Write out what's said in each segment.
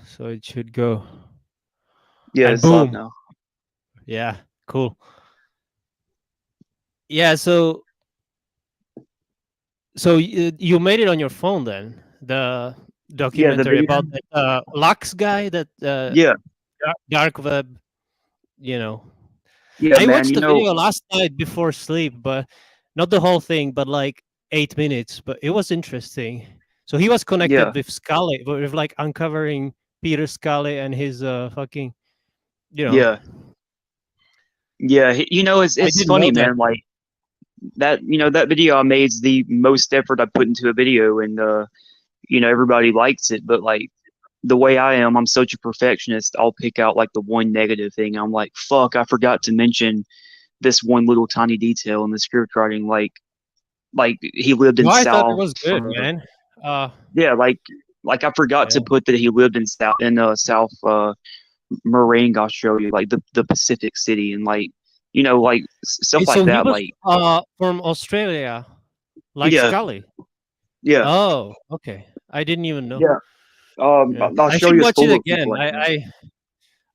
so it should go. Yeah, And it's live boom. now. Yeah, cool. Yeah, so you made it on your phone then? The Yeah, the documentary video. about that Lux guy, that Yeah, dark web, you know. yeah, I man. watched the video last night before sleep, but not the whole thing, but like 8 minutes. But it was interesting. So he was Yeah, connected with Scully, with like uncovering Peter Scully and his fucking, you know. yeah, yeah. I It's didn't know funny, that. man. Like that. That video I made is the most effort I put into a video, and everybody likes it. But like the way I am, I'm such a perfectionist. I'll pick out like the one negative thing. I'm like, fuck, I forgot to mention this one little tiny detail in the script writing. Like he lived No, in I thought it South. was good, man. Uh, Yeah, like I forgot yeah. to put that he lived in South Morang, Australia, like the Pacific city, and like stuff like So he that. was Like from Australia, like yeah, Scully. yeah, Oh, okay. I didn't even know. yeah. Yeah, I should Australia's watch it full of people again. like that.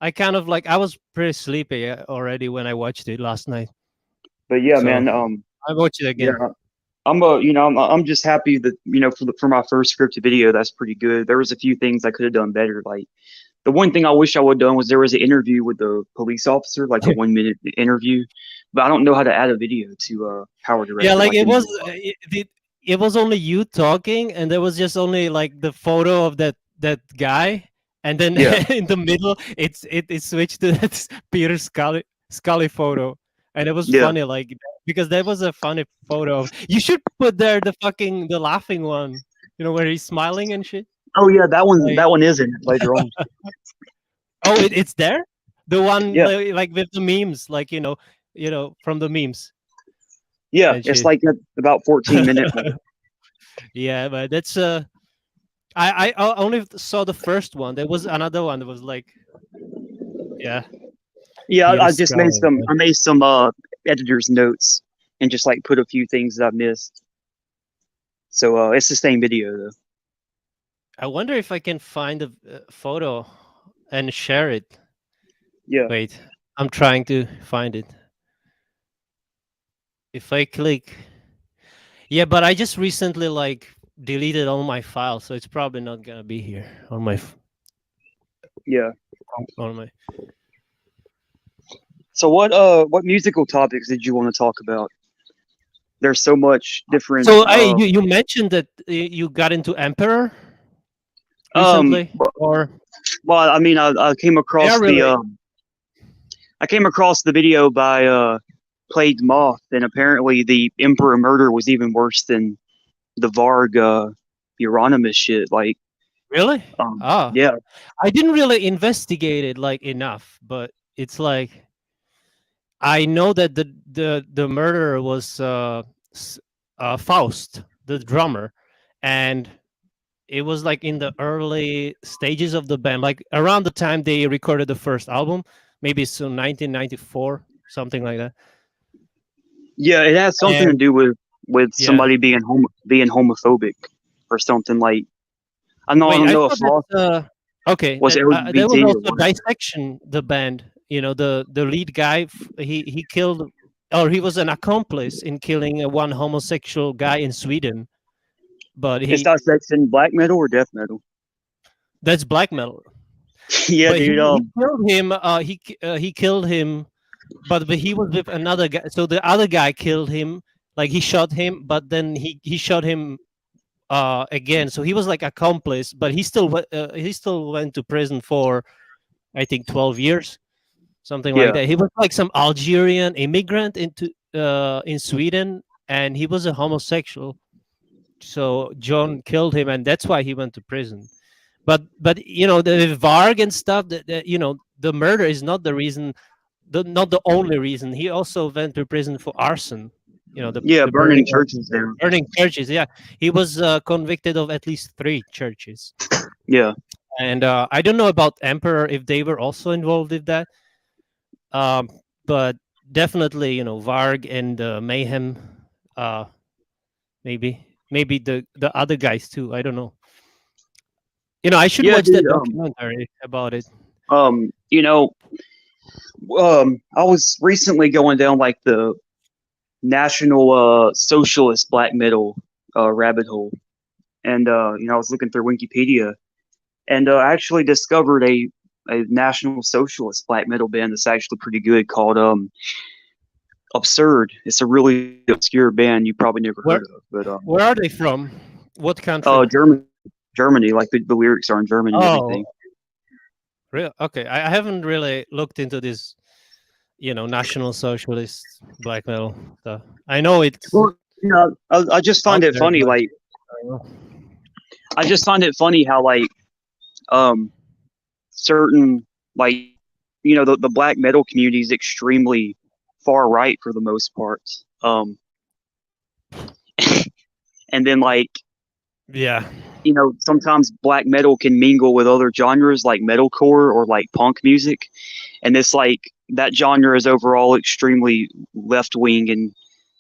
I kind of like, I was pretty sleepy already when I watched it last night, But yeah, so man. I watch it Yeah, again. I'm just happy that for my first scripted video, that's pretty good. There was a few things I could have done better. Like the one thing I wish I would have done was there was an interview with the police officer, like a 1 minute interview, but I don't know how to add a video to Power Yeah, Director like like it was anybody else. it was only you talking, and there was just only like the photo of that guy, and then Yeah, in the middle, it switched to that Peter Scully photo, and it was yeah. funny, like because that was a funny photo. You should put there the laughing one, where he's smiling and shit. Oh yeah, that one Like, that one is in it later on. oh, it's there, the one Yeah, like with the memes, like from the memes yeah. and It's shit. like at about 14 minute mark. Yeah, but that's I only saw the first one. There was another one that was like, yeah, Yeah, Peter just made Scully. some. I made some editor's notes and just like put a few things that I missed. So it's the same video though. I wonder if I can find a photo and share it. Yeah, Wait, I'm trying to find it. If I click, yeah, but I just recently like deleted all my files, so it's probably not gonna be here on my yeah. on my. So what musical topics did you want to talk about? There's so much different. So you mentioned that you got into Emperor Um. recently, or Well, I mean, they are really. I came across the video by Plagued Moth, and apparently the Emperor murder was even worse than the Varg Euronymous shit. Like, Really? Ah, yeah, I didn't really investigate it like enough, but it's like I know that the murderer was Faust, the drummer, and it was like in the early stages of the band, like around the time they recorded the first album, maybe so 1994, something like that. yeah, it has something to And do with yeah, somebody being homophobic or something. Like, I wait, don't I know if thought that Moth okay, was that there was LGBT or also what. Dissection, the band. The lead guy, he killed, or he was an accomplice in killing one homosexual guy in Sweden. But It's not sex in black metal or death metal. that's black metal. Yeah, But dude. he killed him. He killed him, but he was with another guy. So the other guy killed him. Like he shot him, but then he shot him again. So he was like accomplice, but he still went to prison for I think 12 years, something like Yeah, that. He was like some Algerian immigrant into in Sweden, and he was a homosexual. So John killed him, and that's why he went to prison. But the Varg and stuff. The murder is not the reason. Not the only reason. He also went to prison for arson. yeah, The burning burning of churches down. burning churches. Yeah, he was convicted of at least 3 churches. Yeah, And I don't know about Emperor if they were also involved with that. Um, but definitely, Varg and Mayhem, uh, maybe the other guys too. I don't know. I should Yeah, watch that dude. documentary about it. You know, I was recently going down like the national socialist black metal rabbit hole, and I was looking through Wikipedia, and I actually discovered a national socialist black metal band that's actually pretty good called Absurd. It's a really obscure band you probably never Where heard of, but where are they from? What country? Germany, like the lyrics are in German and Oh, everything. real? Okay, I haven't really looked into this, National Socialist black metal stuff. I know it's Well, I just out find it there, funny, but like I don't know. I just find it funny how like um certain like the black metal community is extremely far right for the most part. And then like Yeah, sometimes black metal can mingle with other genres like metalcore or like punk music, and it's like that genre is overall extremely left wing and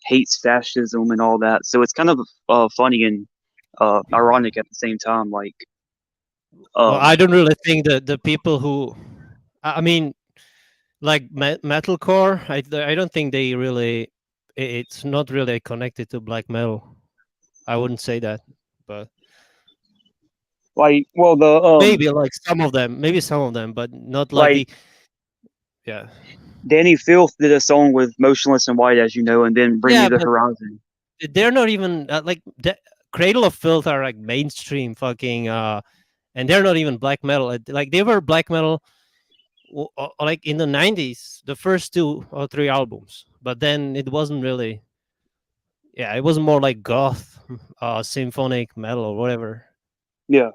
hates fascism and all that. So it's kind of funny and ironic at the same time. Like, well, I um, don't really think that the people who, I mean, like metalcore, I don't think they really. It's not really connected to black metal. I wouldn't say that, but well, maybe some of them, but not like like the yeah. Danny Filth did a song with Motionless and White, as you know, and then Bring Me Yeah, the but Horizon. they're not even like Cradle of Filth are like mainstream fucking and they're not even black metal. Like they were black metal like in the 90s, the first 2 or 3 albums, but then it wasn't really. Yeah, it was more like goth, symphonic metal or whatever. Yeah,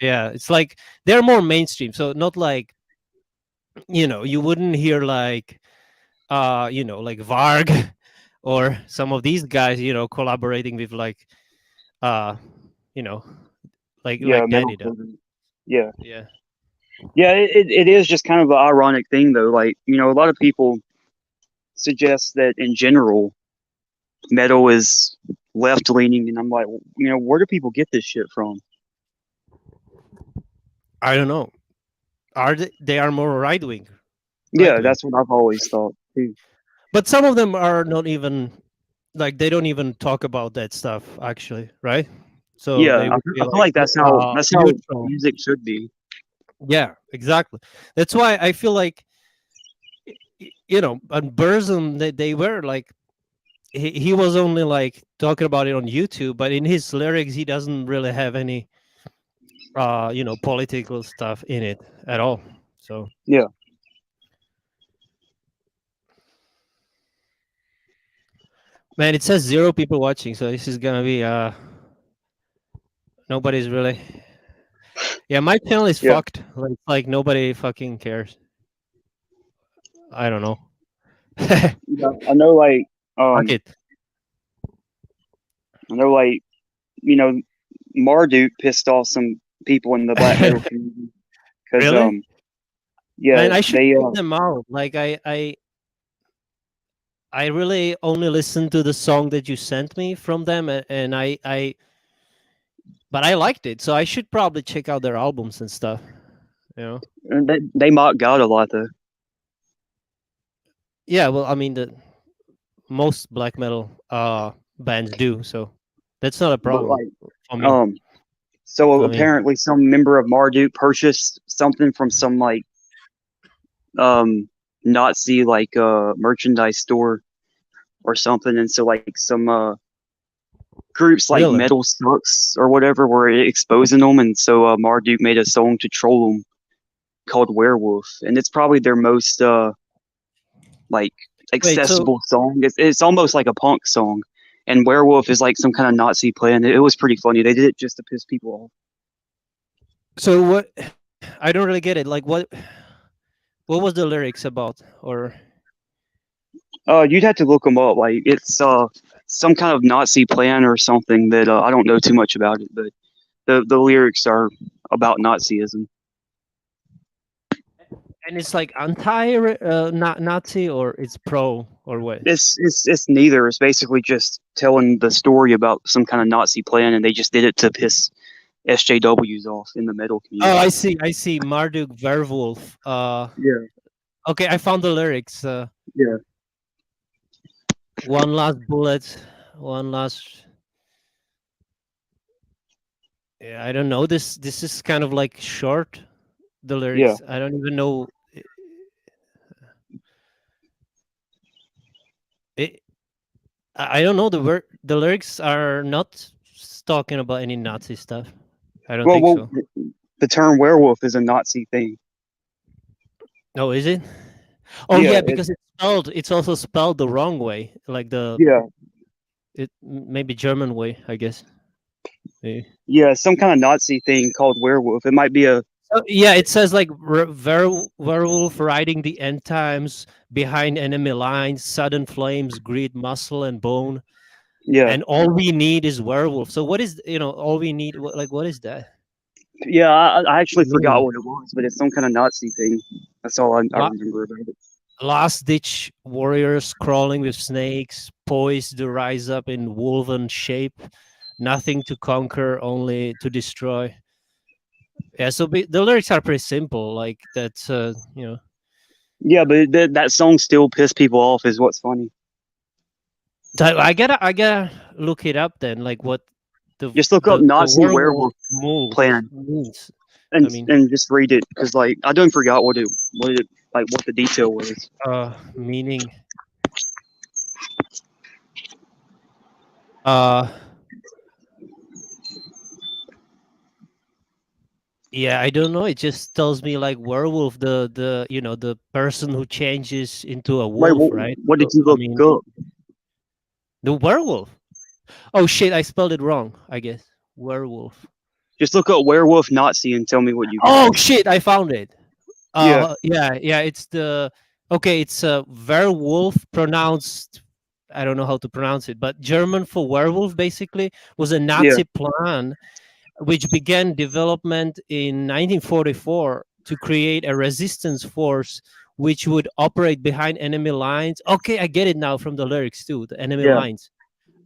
Yeah, it's like they're more mainstream, so not like you wouldn't hear like like Varg or some of these guys collaborating with like uh you know yeah, like Danny metal. does. Yeah, Yeah. yeah. It is just kind of an ironic thing, though. Like, a lot of people suggest that in general, metal is left leaning, and I'm like, where do people get this shit from? I don't know. They are more right Yeah, wing, that's what I've always thought too. but some of them are not even like they don't even talk about that stuff actually, right? So Yeah, they would be I feel like like that's how neutral. music should be. Yeah, exactly. That's why I feel like on Burzum they were like he was only like talking about it on YouTube, but in his lyrics he doesn't really have any political stuff in it at all. So Yeah, man, it says 0 people watching, so this is gonna be nobody's really. Yeah, my channel is yeah. fucked. Like nobody fucking cares. I don't know. Fuck Yeah, um, it. I know, like you know, Marduk pissed off some people in the black metal community because, Really? yeah, Man, I should they, check them out. Like I really only listened to the song that you sent me from them, and but I liked it, so I should probably check out their albums and stuff. You know? they mock God a lot, though. Yeah. Well, I mean, the most black metal bands do, so that's not a But problem like, for me. um, so I mean, apparently some member of Marduk purchased something from some like um Nazi like merchandise store or something, and so like some groups like really? Metal Sucks or whatever were exposing them, and so Marduk made a song to troll them called Werewolf, and it's probably their most like Wait. So accessible song. It's almost like a punk song, and Werewolf is like some kind of Nazi play, and it was pretty funny. They did it just to piss people off. what? I don't really get it. Like what was the lyrics about? Or You'd have to look them up. Like it's some kind of Nazi plan or something that I don't know too much about it, but the lyrics are about Nazism. and it's like anti Nazi or it's pro or what? It's neither. It's basically just telling the story about some kind of Nazi plan, and they just did it to piss SJWs off in the metal Oh, community. I see. Marduk Werewolf. Yeah, Okay, I found the lyrics. yeah, One last bullet, one last. Yeah, I don't know. This is kind of like short. The yeah, lyrics. I don't even know. It, I don't know the word. The lyrics are not talking about any Nazi stuff. I don't think well, so. the term werewolf is a Nazi thing. Oh, is it? Oh Yeah, yeah, because it's spelled. It's also spelled the wrong way, like the yeah, maybe German way, I guess. Maybe. yeah, some kind of Nazi thing called werewolf. It might be a Oh, yeah, it says like werewolf riding the end times behind enemy lines, sudden flames, greed, muscle, and bone, yeah, and all we need is werewolf. So what is all we need? Like what is that? yeah. I actually forgot Mean? what it was, but it's some kind of Nazi thing. That's all I remember about it. Last ditch warriors crawling with snakes, poised to rise up in woven shape, nothing to conquer, only to destroy. Yeah, so the lyrics are pretty simple, like that. Yeah, but that song still pissed people off. Is what's funny. I gotta look it up then, like what the Just look up the Nazi werewolf werewolf move plan means. I and mean, just read it because like I don't forgot what it like what the detail was. meaning. Uh, Yeah, I don't know. It just tells me like werewolf, the person who changes into a Wait, wolf, right? what did So, you I look mean, up? the werewolf. Oh shit, I spelled it wrong. I guess werewolf. Just look up werewolf Nazi and tell me what you get. Oh shit, I found it. Yeah, Yeah. It's the okay. It's werewolf pronounced. I don't know how to pronounce it, but German for werewolf basically was a yeah, Nazi plan which began development in 1944 to create a resistance force which would operate behind enemy lines. Okay, I get it now from the lyrics too, the enemy yeah, lines.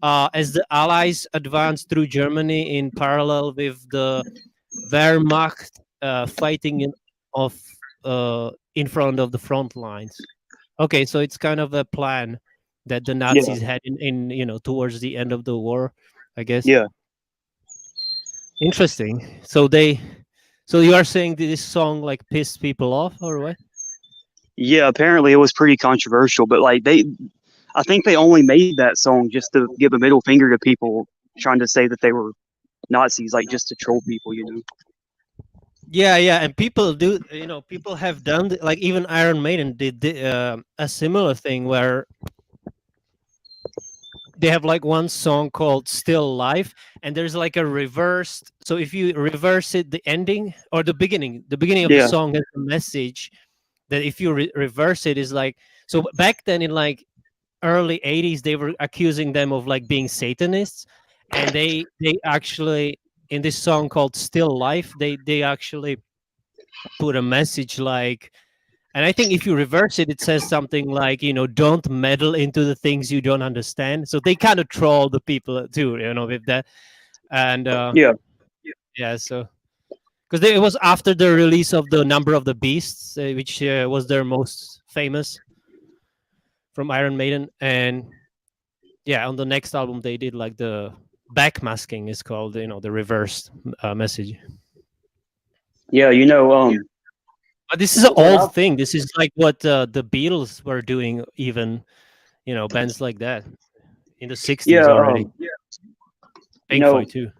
As the Allies advanced through Germany in parallel with the Wehrmacht fighting in front of the front lines. Okay, so it's kind of a plan that the yeah, Nazis had in towards the end of the war, I guess. yeah, Interesting. So you are saying that this song like pissed people off or what? yeah. Apparently, it was pretty controversial, but like I think they only made that song just to give a middle finger to people trying to say that they were Nazis, like just to troll people, you know. Yeah, and people do. People have done like even Iron Maiden did a similar thing where they have like one song called "Still Life," and there's like a reversed. So if you reverse it, the ending or the beginning of the Yeah, song has a message that if you reverse it is like so back then in like early 80s they were accusing them of like being satanists, and they actually in this song called Still Life they actually put a message like, and I think if you reverse it it says something like, don't meddle into the things you don't understand. So they kind of troll the people too, with that. And yeah, yeah, so because it was after the release of the Number of the Beasts, which was their most famous from Iron Maiden. And yeah, on the next album they did like the backmasking is called, the reversed message. yeah. But this is an What old I thing. This is like what the Beatles were doing, even bands like that in the yeah, 60s already. you Pink know, Floyd too.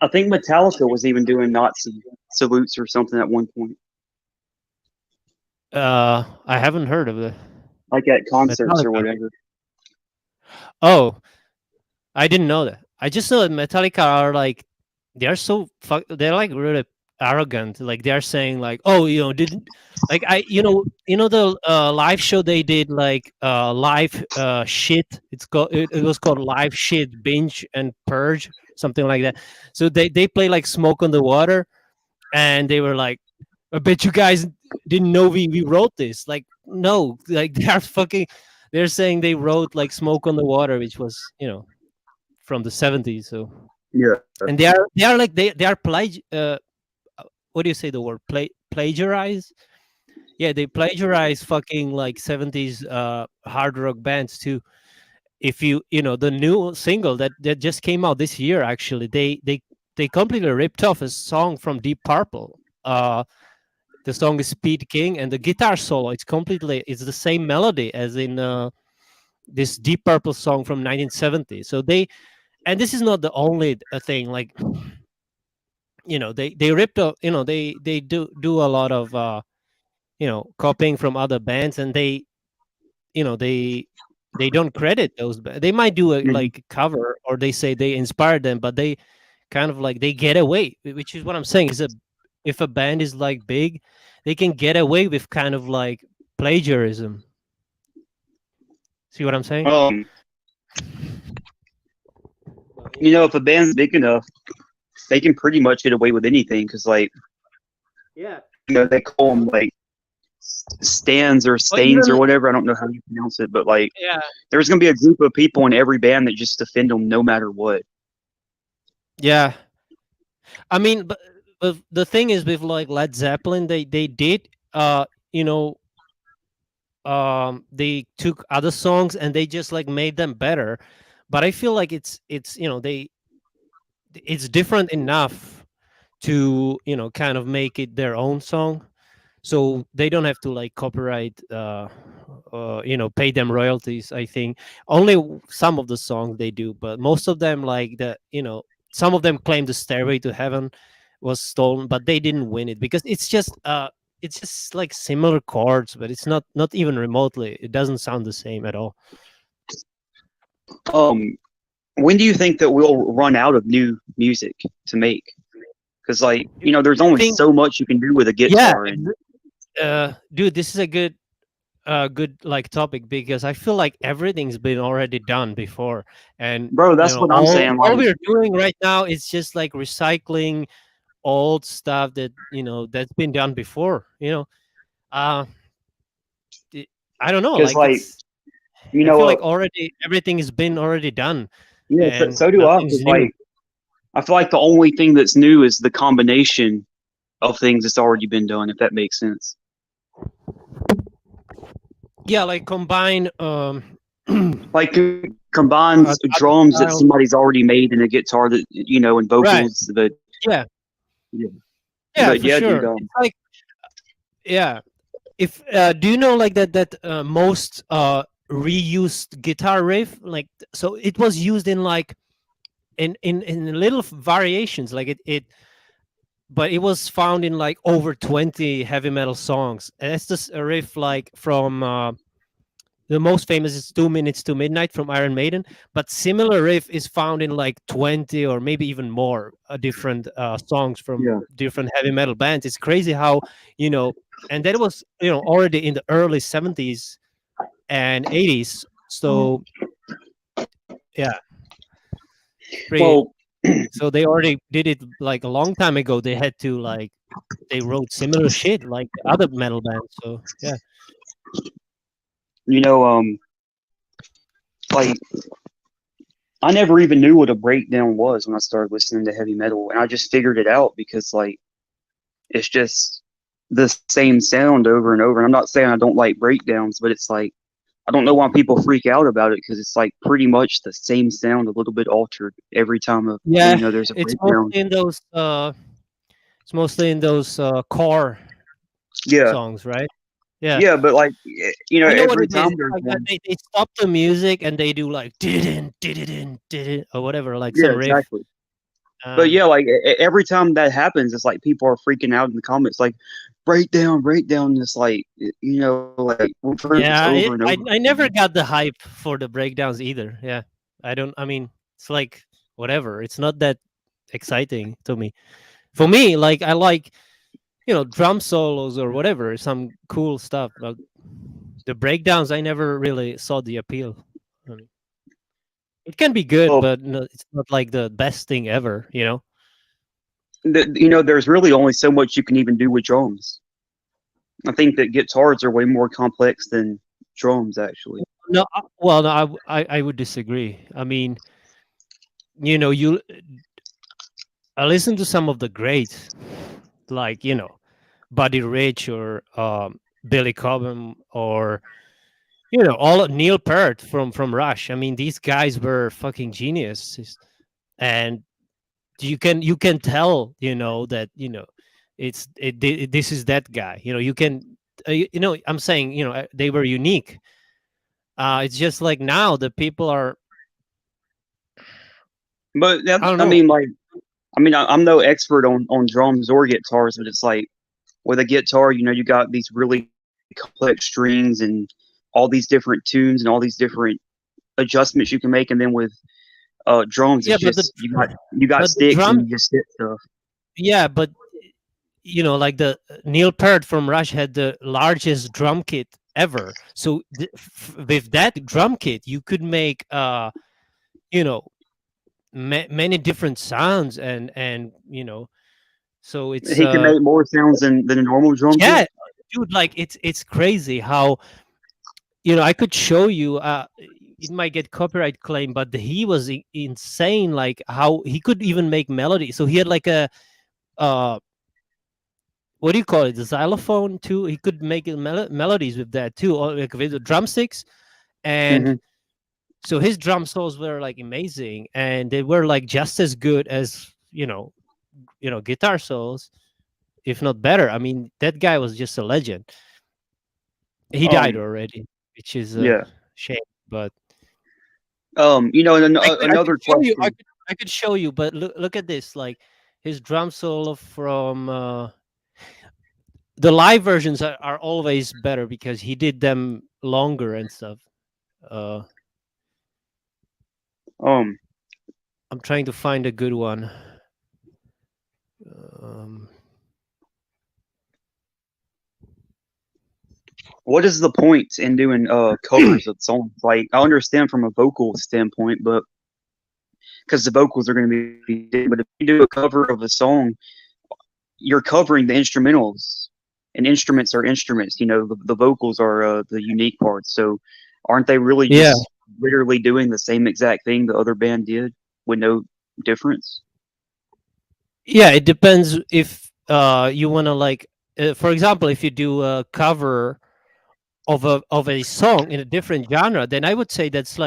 I think Metallica was even doing Nazi salutes or something at one point, I haven't heard of the like at concerts or Metallica. whatever. Oh, I didn't know that. I just know that Metallica are like they're like really arrogant. Like they're saying like, oh, didn't like the live show they did like live shit. It was called Live Shit Binge and Purge, something like that. So they play like Smoke on the Water, and they were like, I bet you guys didn't know we wrote this. Like, no, like they're saying they wrote like Smoke on the Water, which was, from the 70s. So Yeah. and they are like they are what do you say the word plagiarize? Yeah, they plagiarize fucking like 70s hard rock bands too. If you know the new single that just came out this year, actually they completely ripped off a song from Deep Purple. The song is Speed King, and the guitar solo it's the same melody as in this Deep Purple song from 1970. So and this is not the only thing. Like, they ripped off. They do a lot of copying from other bands, and they don't credit those. They might do a Mhm. like cover, or they say they inspired them, but they kind of like they get away, which is what I'm saying. Is a If a band is like big, they can get away with kind of like plagiarism. See what I'm saying? Um, But if a band's big enough, they can pretty much get away with anything because, like, yeah. they call them like stands or Or stains or even whatever. I don't know how you pronounce it, but like, yeah, there's gonna be a group of people in every band that just defend them no matter what. yeah. I mean, but the thing is with like Led Zeppelin, they did you know they took other songs and they just like made them better. But I feel like it's they it's different enough to kind of make it their own song, so they don't have to like copyright pay them royalties. I think only some of the songs they do, but most of them, like some of them claim the Stairway to Heaven was stolen, but they didn't win it because it's just like similar chords, but it's not even remotely, it doesn't sound the same at all. Um, when do you think that we'll run out of new music to make? Because, like, there's I only think, so much you can do with a yeah, guitar, and dude, this is a good like topic, because I feel like everything's been already done before, and bro, that's what I'm saying. all Like, we're doing right now is just like recycling old stuff that's been done before. Uh, it- I don't know, because, like like, I feel like already everything has been already done, yeah, so, and so do I. nothing's Because, new. like, I feel like the only thing that's new is the combination of things that's already been done, if that makes sense. Yeah, like combine Like, combines other drums that styles. somebody's already made and a guitar that, and Right. vocals. But Yeah. yeah, Yeah, but for yeah, dude. sure. It's like, yeah. If do you know like that most reused guitar riff, like, so it was used in like in little variations, like it but it was found in like over 20 heavy metal songs, and it's just a riff like from the most famous is 2 Minutes to Midnight from Iron Maiden, but similar riff is found in like 20 or maybe even more different songs from Yeah. different heavy metal bands. It's crazy how, and that was, already in the early 70s and 80s. So, yeah, pretty. Well, So they already did it like a long time ago. They had to like, they wrote similar shit like other metal bands. So, yeah. you know, like, I never even knew what a breakdown was when I started listening to heavy metal, and I just figured it out because, like, it's just the same sound over and over. And I'm not saying I don't like breakdowns, but it's like, I don't know why people freak out about it because it's like pretty much the same sound, a little bit altered every time Yeah. there's a It's breakdown. mostly in those, core Yeah, songs, right? Yeah. yeah, but like, I know what every it is. time It's there's like that one. they stop the music and they do like did it or whatever, like Yeah, some riff. exactly. But Um, yeah, like, every time that happens, it's like people are freaking out in the comments, like, breakdown, breakdown. It's like, like, we've heard this yeah, over and over I never again. got the hype for the breakdowns either. Yeah, I don't. I mean, it's like whatever. It's not that exciting to me. For me, like I like drum solos or whatever, some cool stuff. But the breakdowns, I never really saw the appeal. I mean, it can be good, Well, but no, it's not like the best thing ever. there's really only so much you can even do with drums. I think that guitars are way more complex than drums, actually. No, well, no, I would disagree. I mean, you know, you I listen to some of the greats, like Buddy Rich or Billy Cobham or all Neil Peart from Rush. I mean, these guys were fucking geniuses, and you can tell that this is that guy. You can I'm saying they were unique. It's just like now the people are, But I don't I know. mean, like, I'm no expert on drums or guitars, but it's like with a guitar, you got these really complex strings and all these different tunes and all these different adjustments you can make, and then with drums, Yeah, it's but the just you got but the sticks and drum, you just hit stuff. yeah, but like the Neil Peart from Rush had the largest drum kit ever. So with that drum kit, you could make you know many different sounds, and so it's He can make more sounds than a normal drum kit. yeah, dude, like it's crazy how I could show you. It might get copyright claim, but he was insane. Like how he could even make melody. So he had like a uh, what do you call it? The xylophone too. He could make melodies with that too, or like with the drumsticks. And Hmm. so his drum solos were like amazing, and they were like just as good as guitar solos, if not better. I mean, that guy was just a legend. He died Um, already, which is a yeah. shame. But Another question. I could show you, but look at this. Like his drum solo from the live versions are always better because he did them longer and stuff. Uh, Um, I'm trying to find a good one. Um, what is the point in doing covers of songs? Like, I understand from a vocal standpoint, but because the vocals are going to be different, but if you do a cover of a song, you're covering the instrumentals, and instruments are instruments. The vocals are the unique parts. So, aren't they really yeah, just literally doing the same exact thing the other band did with no difference? yeah. It depends if you want to like, for example, if you do a cover of a song in a different genre, then I would say that's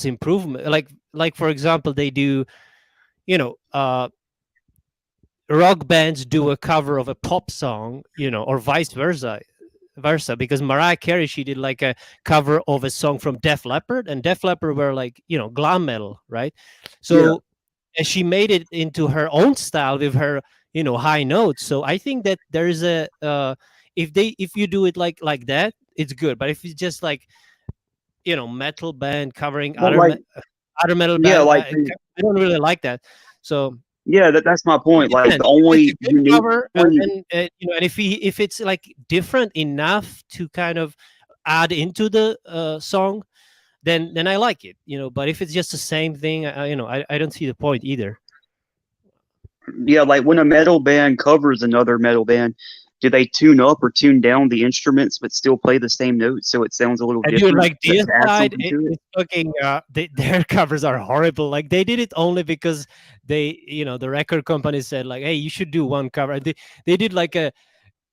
improvement. Like for example, they do you know rock bands do a cover of a pop song, or vice versa, because Mariah Carey, she did like a cover of a song from Def Leppard, and Def Leppard were like glam metal, right? Yeah. So and she made it into her own style with her high notes. So I think that there is a if you do it like that, it's good. But if it's just like metal band covering Well, like, other metal yeah, band, like, I don't really like that. So yeah, that's my it point. Like, the depends. If it's a only good unique, cover, only, and if it's like different enough to kind of add into the song, then I like it. But if it's just the same thing, I don't see the point either. yeah, like when a metal band covers another metal band, do they tune up or tune down the instruments but still play the same notes so it sounds a little I do different like to this add side. something to it? It's fucking. Their covers are horrible. Like they did it only because the record company said like, "Hey, you should do one cover." And they did like a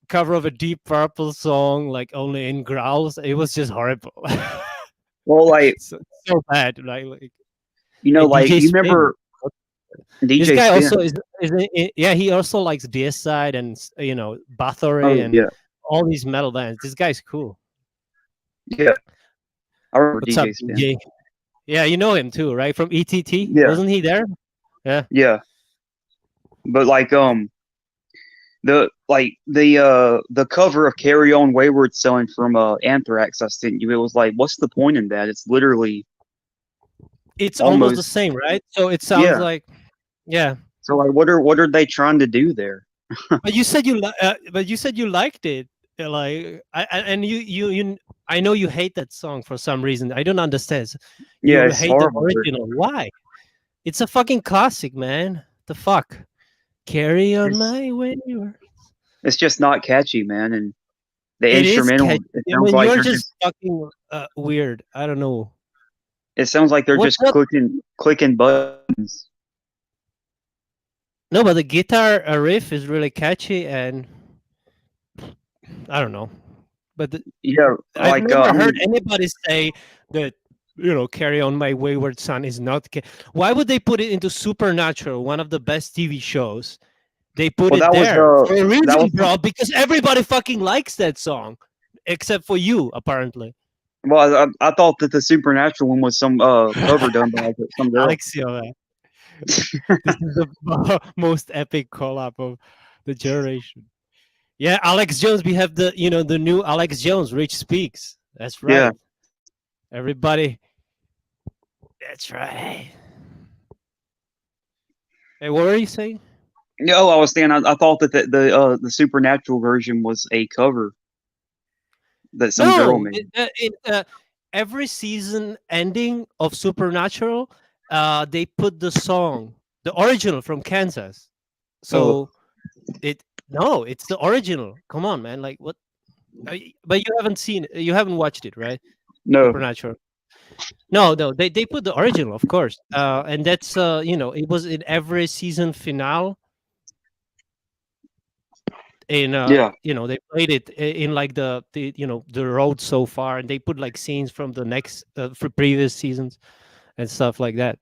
cover of a Deep Purple song, like only in growls. It was just horrible. Well, like, So bad. Like like, DJ you Spin. remember This DJ guy also Spin? is yeah. He also likes DS side and Bathory Oh, and yeah, all these metal bands. This guy's cool. yeah, I remember What's up, DJ Spin. DJ? Yeah, you know him too, right? From ETT, Yeah, wasn't he there? Yeah. yeah, but like, the cover of "Carry On Wayward Son" from Anthrax I sent you. It was like, what's the point in that? It's literally It's almost the almost, same, right? So it sounds yeah. like, yeah. So, like, what are they trying to do there? But you said you liked it. Like, and I know you hate that song for some reason. I don't understand. Yeah, You it's hate the horrible. original. Why? It's a fucking classic, man. The fuck? Carry on It's my way. it's just not catchy, man. And the It is instrumental, catchy. it I sounds mean, like you're they're just just fucking weird. I don't know. it sounds like they're What just what clicking buttons. No, but the guitar riff is really catchy, and I don't know. But Yeah, I've like never I heard mean, anybody say that, "Carry On My Wayward Son" is not. Why would they put it into Supernatural, one of the best TV shows? They put well, it there for a that reason, was bro. Because everybody fucking likes that song, except for you, apparently. well, I thought that the Supernatural one was some cover done by like, some girl. Alexio, this is the most epic collab of the generation. Yeah, Alex Jones. We have the new Alex Jones, Rich Speaks. That's Yeah. right. Everybody. That's right. Hey, what were you saying? No, I was saying I thought that the Supernatural version was a cover that some girl No, made. every season ending of Supernatural, they put the song, the original from Kansas. Oh So it no, it's the original. Come on, man. Like what? But you haven't watched it, right? no, Supernatural. No, no, they put the original, of course, and that's it was in every season finale. In yeah, they played it in like the road so far, and they put like scenes from the next for previous seasons and stuff like that.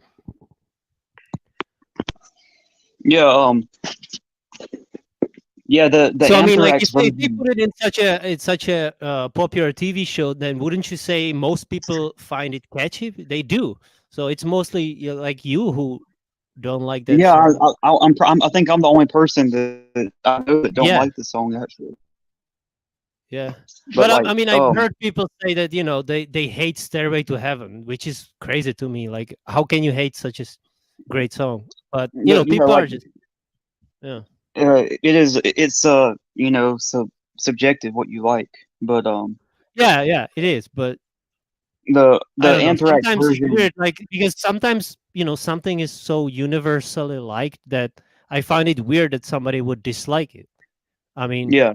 yeah, yeah. The So I mean, like Anthrax if they version. put it in such a popular TV show, then wouldn't you say most people find it catchy? They do. So it's mostly like you who don't like that Yeah, song. I think I'm the only person that I know that don't like Yeah, the song actually. yeah. But But like, I mean, I've heard people say that they hate "Stairway to Heaven," which is crazy to me. Like, how can you hate such a great song? But people like are just yeah, it's so subjective what you like. But yeah, yeah. It is, but I the don't know. Anthrax Sometimes it's version. weird, like because sometimes something is so universally liked that I find it weird that somebody would dislike it. I mean, Yeah,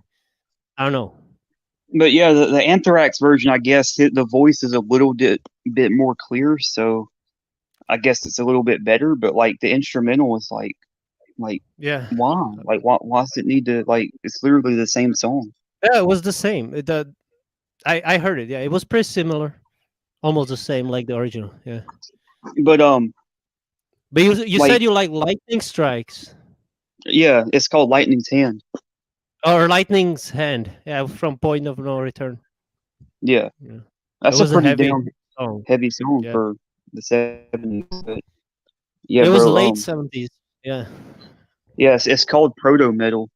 I don't know. but yeah, the Anthrax version, I guess the voice is a little bit more clear, so I guess it's a little bit better. But like the instrumental is like Yeah, why? Like why does it need to like? It's literally the same song. yeah. It was the same. I heard it. Yeah, it was pretty similar, almost the same like the original. Yeah. But But you like said you like lightning strikes yeah, it's called Lightning's Hand. or lightning's hand. Yeah, from Point of No Return. Yeah, Yeah, it that's a was a pretty heavy damn song. heavy song Yeah, for the 70s. But yeah, it was bro. late 70s. Yeah, Yes, it's called proto metal.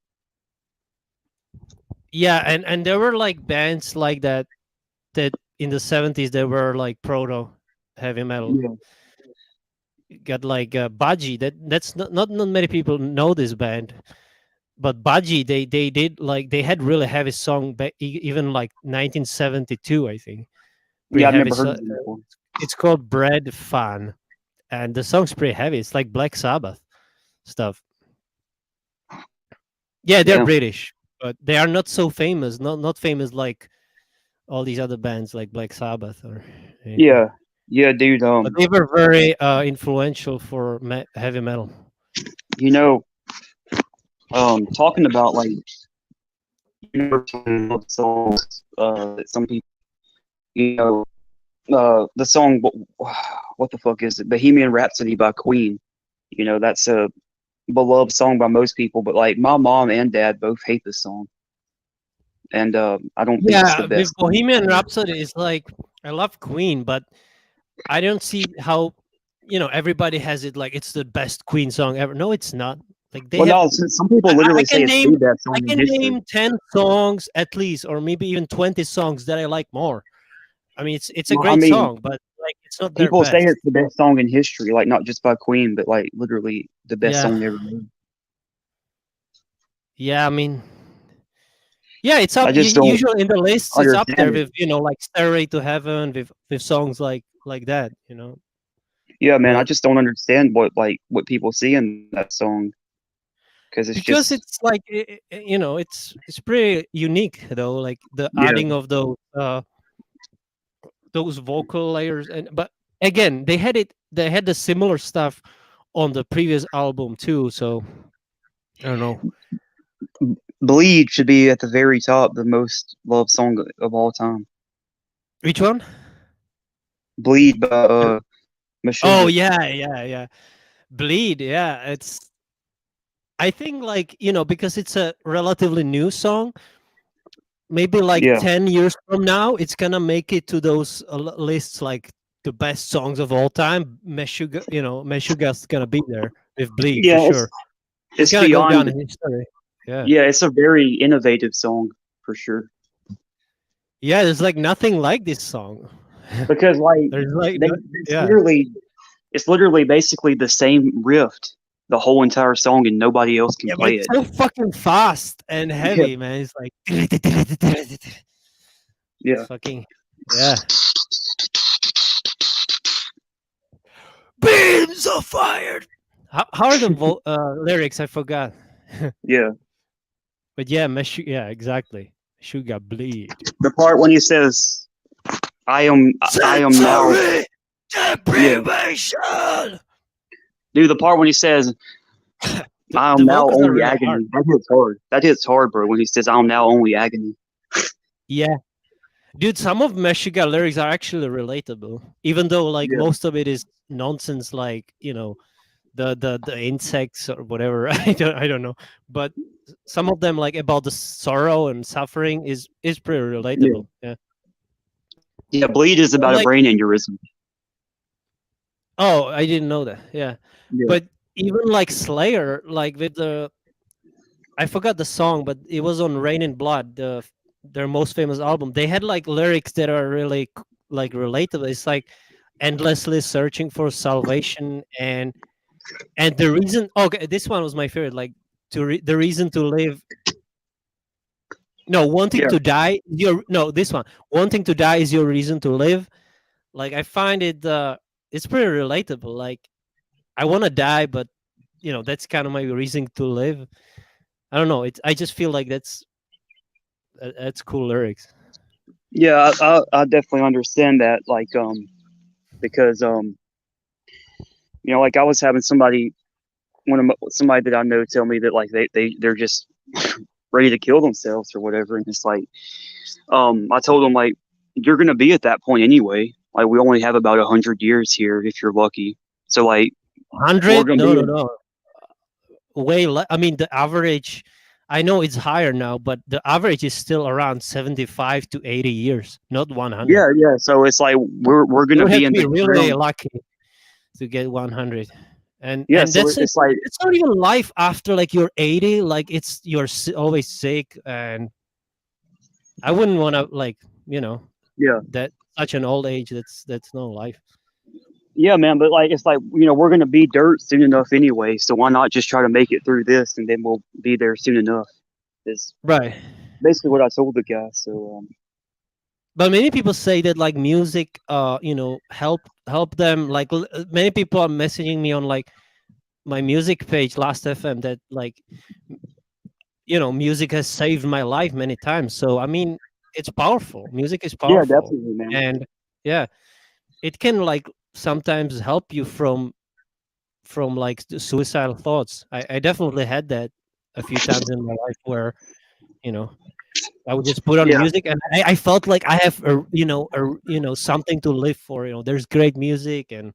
yeah, and there were like bands like that in the 70s that were like proto heavy metal. Yeah, Got like Baji. That's not many people know this band, but Baji they did like they had really heavy song back even like 1972, I think. Pretty yeah, I've heavy. never heard So of them before. it's called Bread Fan, and the song's pretty heavy. It's like Black Sabbath stuff. Yeah, they're Damn. British, but they are not so famous. Not famous like all these other bands like Black Sabbath or anything. Yeah, yeah, dude. But they were very influential for heavy metal. You know, talking about like universal songs, that some people, you know, the song what the fuck is it? Bohemian Rhapsody by Queen. You know, that's a beloved song by most people, but like my mom and dad both hate this song, and I don't think it's the Yeah, with best song Bohemian ever. Rhapsody is like I love Queen, but I don't see how everybody has it like it's the best Queen song ever. No, it's not. Like they Well, have no, some people I literally say can it's name the best I song in can history. name 10 songs at least, or maybe even 20 songs that I like more. I mean, it's a Well, I great mean, song, but like it's not their people say best. it's the best song in history, like not just by Queen, but like literally the best Yeah, song ever made. yeah. I mean, yeah, it's I up. just don't Usually in the lists, it's up there understand it. with like "Stairway to Heaven" with songs like that. Yeah, man, I But just don't understand what people see in that song because it's because just it's like it's pretty unique though, like the yeah, adding of those vocal layers, and but again they had the similar stuff on the previous album too, so I don't know. Bleed should be at the very top, the most loved song of all time. Which one? Bleed by Oh Meshuggah. yeah, yeah, yeah. Bleed. Yeah, it's. I think like because it's a relatively new song. Maybe like Yeah, 10 years from now, it's gonna make it to those lists like the best songs of all time. Meshuggah, Meshuggah's gonna be there with Bleed for yeah, sure. It's it's gonna go beyond. down in history. Yeah. Yeah, it's a very innovative song for sure. Yeah, there's like nothing like this song. Because like There's like they, it's yeah. literally basically the same riff, the whole entire song, and nobody else can Yeah, but play it's it. so fucking fast and Yeah, heavy, man. It's like it's yeah. fucking yeah. Beams of fire. How are the lyrics? I forgot. Yeah. But yeah, yeah, exactly. Sugar bleed. The part when he says, I am now." Sensory Yeah, deprivation. dude. The part when he says, "I The am now vocals are only really hard. agony." That hits hard. That hits hard, bro. When he says, "I'm now only agony." Yeah. Dude, some of Meshuggah lyrics are actually relatable, even though like Yeah, most of it is nonsense, like the insects or whatever. I don't know, but some of them like about the sorrow and suffering is pretty yeah, relatable. Yeah. yeah. Bleed is But about a like, brain aneurysm. oh, I didn't know that. Yeah, Yeah, but even like Slayer, like with the I forgot the song, but it was on Rain and Blood, their most famous album. They had like lyrics that are really like relatable. It's like endlessly searching for salvation and the reason. Okay, this one was my favorite. Like the reason to live. No, wanting yeah, to die. Your no, this one. Wanting to die is your reason to live. Like I find it. It's pretty relatable. Like I want to die, but that's kind of my reason to live. I don't know. I just feel like that's cool lyrics. yeah. I definitely understand that. Like, because like I was having somebody that I know tell me that like they're just ready to kill themselves or whatever, and it's like, I told them like, you're gonna be at that point anyway. Like we only have about 100 years here if you're lucky. So like we're 100? gonna No, be no, no. Way less. I mean, the average. I know it's higher now, but the average is still around 75 to 80 years, not 100. yeah, yeah. So it's like we're You gonna would have be to in be the really ground. lucky to get 100. And Yeah, and so that's it. it's like It's not even life after like you're 80. Like it's you're always sick, and I wouldn't want to like yeah, that such an old age. That's no life. yeah, man. But like it's like we're gonna be dirt soon enough anyway. So why not just try to make it through this and then we'll be there soon enough. Is Right. basically what I told the guy. So But many people say that like music help them like many people are messaging me on like my music page last FM that like music has saved my life many times. So I mean it's powerful. Music is yeah, powerful. definitely, man. And yeah, it can like sometimes help you from like suicidal thoughts. I definitely had that a few times in my life where you know I would just put on Yeah, music, and I felt like I have something to live for. There's great music, and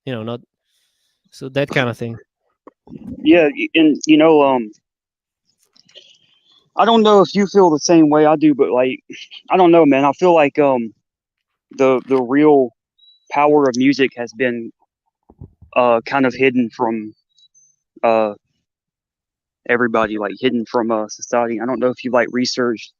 not so that kind of thing. yeah, and I don't know if you feel the same way I do, but like I don't know, man. I feel like the real power of music has been kind of hidden from uh everybody, like hidden from society. I don't know if you like researched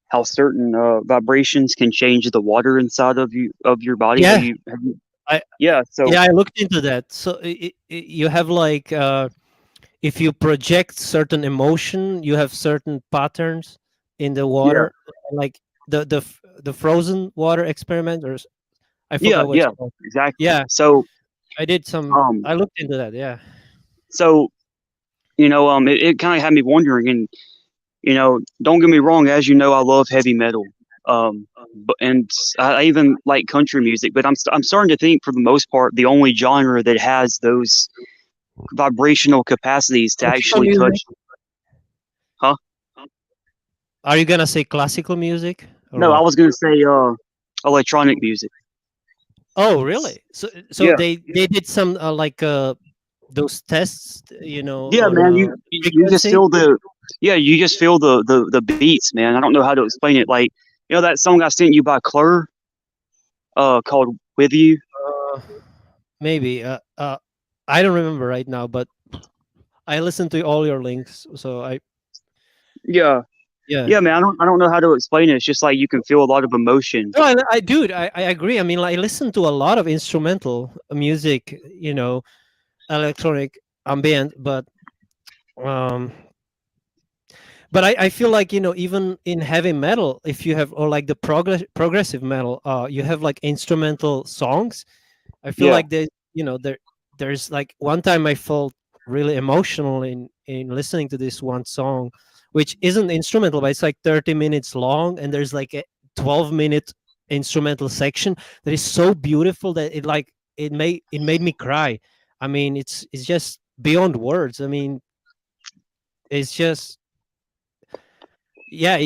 how certain vibrations can change the water inside of your body. Have Yeah, you? Have you? I Yeah. So I looked into that. So you have like if you project certain emotion, you have certain patterns in the yeah, water, like the frozen water experiment, I yeah, forgot what it's yeah, called. exactly. Yeah, So I did some. um, I looked into that. Yeah. so it kind of had me wondering, and don't get me wrong, as you know, I love heavy metal. And I even like country music, but I'm starting to think, for the most part, the only genre that has those vibrational capacities to Classical actually music. touch. Huh? Are you gonna say classical music or No, I what? was gonna say electronic music. Oh, really? So Yeah, they did some those tests, yeah, on man. You just frequency. feel the yeah, you just feel the beats, man. I don't know how to explain it. Like that song I sent you by Clur, called "With You." Uh, Maybe. I don't remember right now, but I listened to all your links, so Yeah, yeah. yeah, man. I don't know how to explain it. It's just like you can feel a lot of emotion. No, dude, I agree. I mean, like, I listen to a lot of instrumental music, electronic ambient, um, but I feel like, even in heavy metal, if you have, or like the progressive metal, you have like instrumental songs. I feel Yeah, like there's like one time I felt really emotional in listening to this one song, which isn't instrumental, but it's like 30 minutes long, and there's like a 12-minute instrumental section that is so beautiful that it made me cry. I mean, it's just beyond words. I mean, it's just, yeah,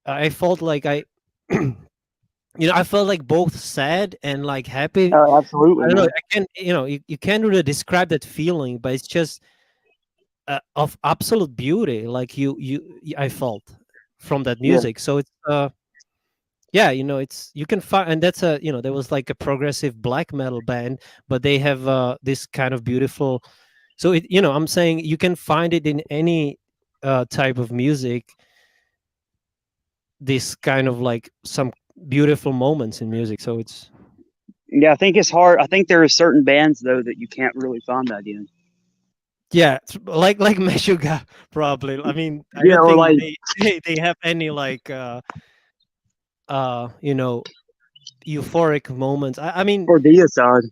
I felt like I felt like both sad and like happy. I absolutely, don't know. man. I can't, you can't really describe that feeling, but it's just of absolute beauty. Like I felt from that Yeah, music. So it's, yeah, it's, you can find, and that's there was like a progressive black metal band, but they have this kind of beautiful. So I'm saying you can find it in any type of music. This kind of like some beautiful moments in music. So it's, yeah. I think it's hard. I think there are certain bands though that you can't really find that in. yeah, it's like Meshuggah, probably. I mean, I Yeah, don't or think like they have any like you know euphoric moments. I mean, or Deicide.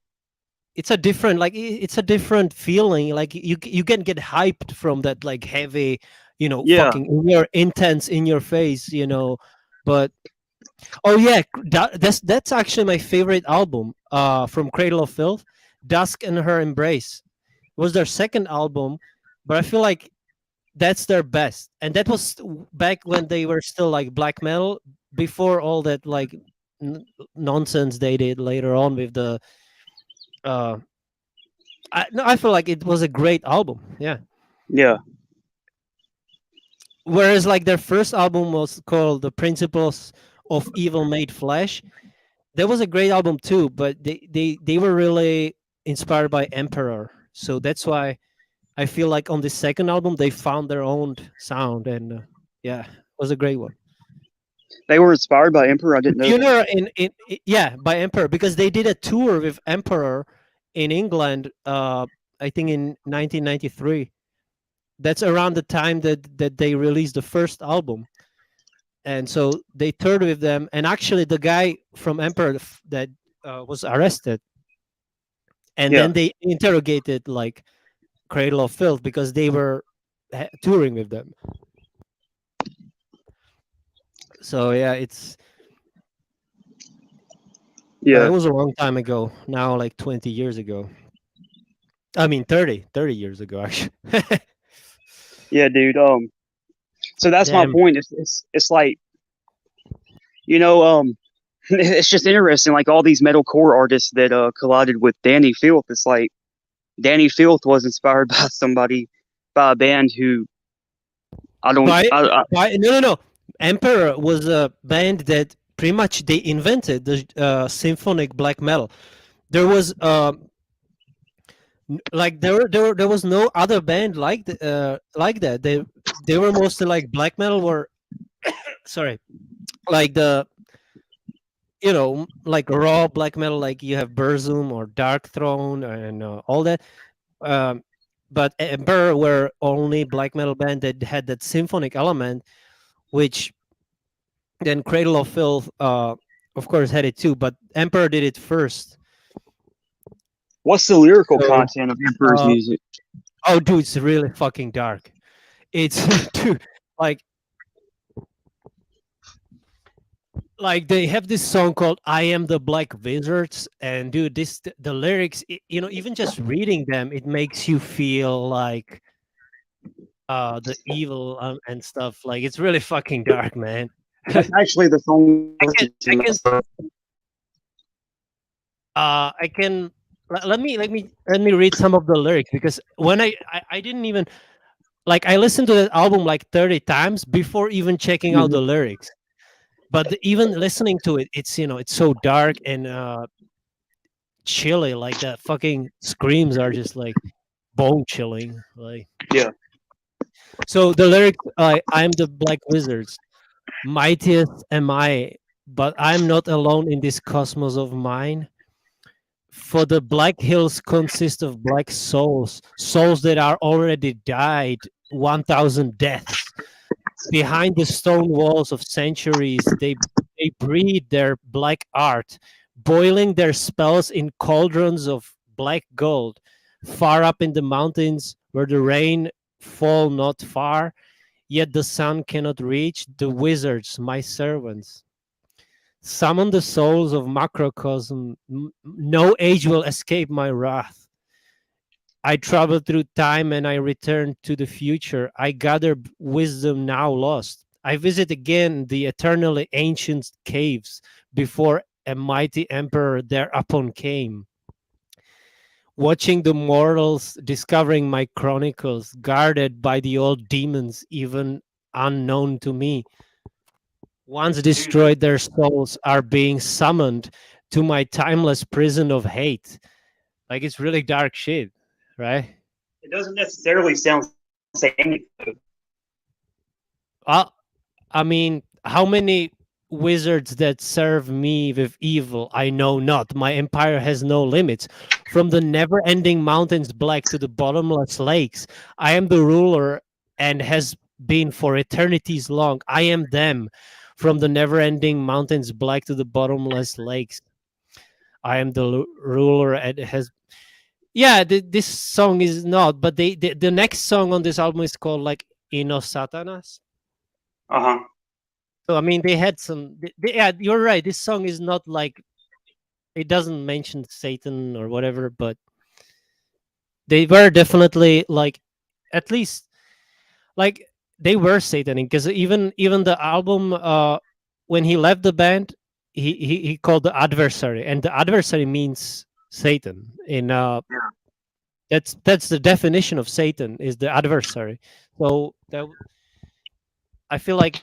it's a different, like, it's a different feeling. Like, you can get hyped from that, like, heavy, Yeah, fucking in your intense in your face, but oh yeah, that's actually my favorite album from Cradle of Filth. Dusk and Her Embrace was their second album, but I feel like that's their best, and that was back when they were still like black metal, before all that, like, nonsense they did later on with the uh no, I feel like it was a great album, yeah. yeah. Whereas like their first album was called The Principles of Evil Made Flesh. That was a great album too, but they were really inspired by Emperor, so that's why I feel like on the second album they found their own sound, and yeah, it was a great one. They were inspired by Emperor. I didn't know that. Funeral yeah, by Emperor, because they did a tour with Emperor in England. I think in 1993. That's around the time that they released the first album, and so they toured with them. And actually, the guy from Emperor that was arrested, and Yeah, then they interrogated like Cradle of Filth because they were touring with them. So yeah, it yeah, was a long time ago. Now, like 20 years ago. I mean, 30 years ago, actually. yeah, dude. So that's my Damn. point. It's like it's just interesting. Like all these metalcore artists that collided with Danny Filth. It's like Danny Filth was inspired by somebody, by a band who I don't. No, no, no. Emperor was a band that pretty much they invented the symphonic black metal. There was like there was no other band like that. They were mostly like black metal, were sorry, like the like raw black metal, like you have Burzum or Dark Throne and all that. Um, but Emperor were only black metal band that had that symphonic element, which then Cradle of Filth, of course, had it too. But Emperor did it first. What's the lyrical So, content of Emperor's uh, music? oh, dude, it's really fucking dark. It's dude, like like they have this song called "I Am the Black Wizards," and dude, the lyrics, even just reading them, it makes you feel like the evil and stuff. Like it's really fucking dark, man. That's actually the song I I listened to. can I can let me read some of the lyrics, because when I didn't even like, I listened to that album like 30 times before even checking out Mhm. the lyrics. But even listening to it, it's it's so dark and chilly. Like the fucking screams are just like bone chilling. Like, Yeah. so the lyrics, I'm the black wizards, mightiest am I, but I'm not alone in this cosmos of mine. For the black hills consist of black souls, souls that are already died 1,000 deaths. Behind the stone walls of centuries, they breed their black art, boiling their spells in cauldrons of black gold. Far up in the mountains, where the rain fall not far, yet the sun cannot reach, the wizards, my servants. Summon the souls of macrocosm. No age will escape my wrath. I travel through time and I return to the future. I gather wisdom now lost. I visit again the eternally ancient caves before a mighty emperor thereupon came. Watching the mortals discovering my chronicles, guarded by the old demons, even unknown to me. Once destroyed, their souls are being summoned to my timeless prison of hate. Like it's really dark shit, right? It doesn't necessarily sound satanic. Well, I mean, how many wizards that serve me with evil I know not. My empire has no limits. From the never ending mountains black to the bottomless lakes, I am the ruler and has been for eternities long. I am them. From the never ending mountains black to the bottomless lakes, I am the ruler and has. Yeah, this song is not, but the next song on this album is called like Ino Satanas. Uh huh. So I mean, they had some. Yeah, you're right. This song is not like, it doesn't mention Satan or whatever, but they were definitely like, at least like they were satanic, because even the album, when he left the band, he called the adversary, and the adversary means Satan. In that's the definition of Satan, is the adversary. So that, I feel like,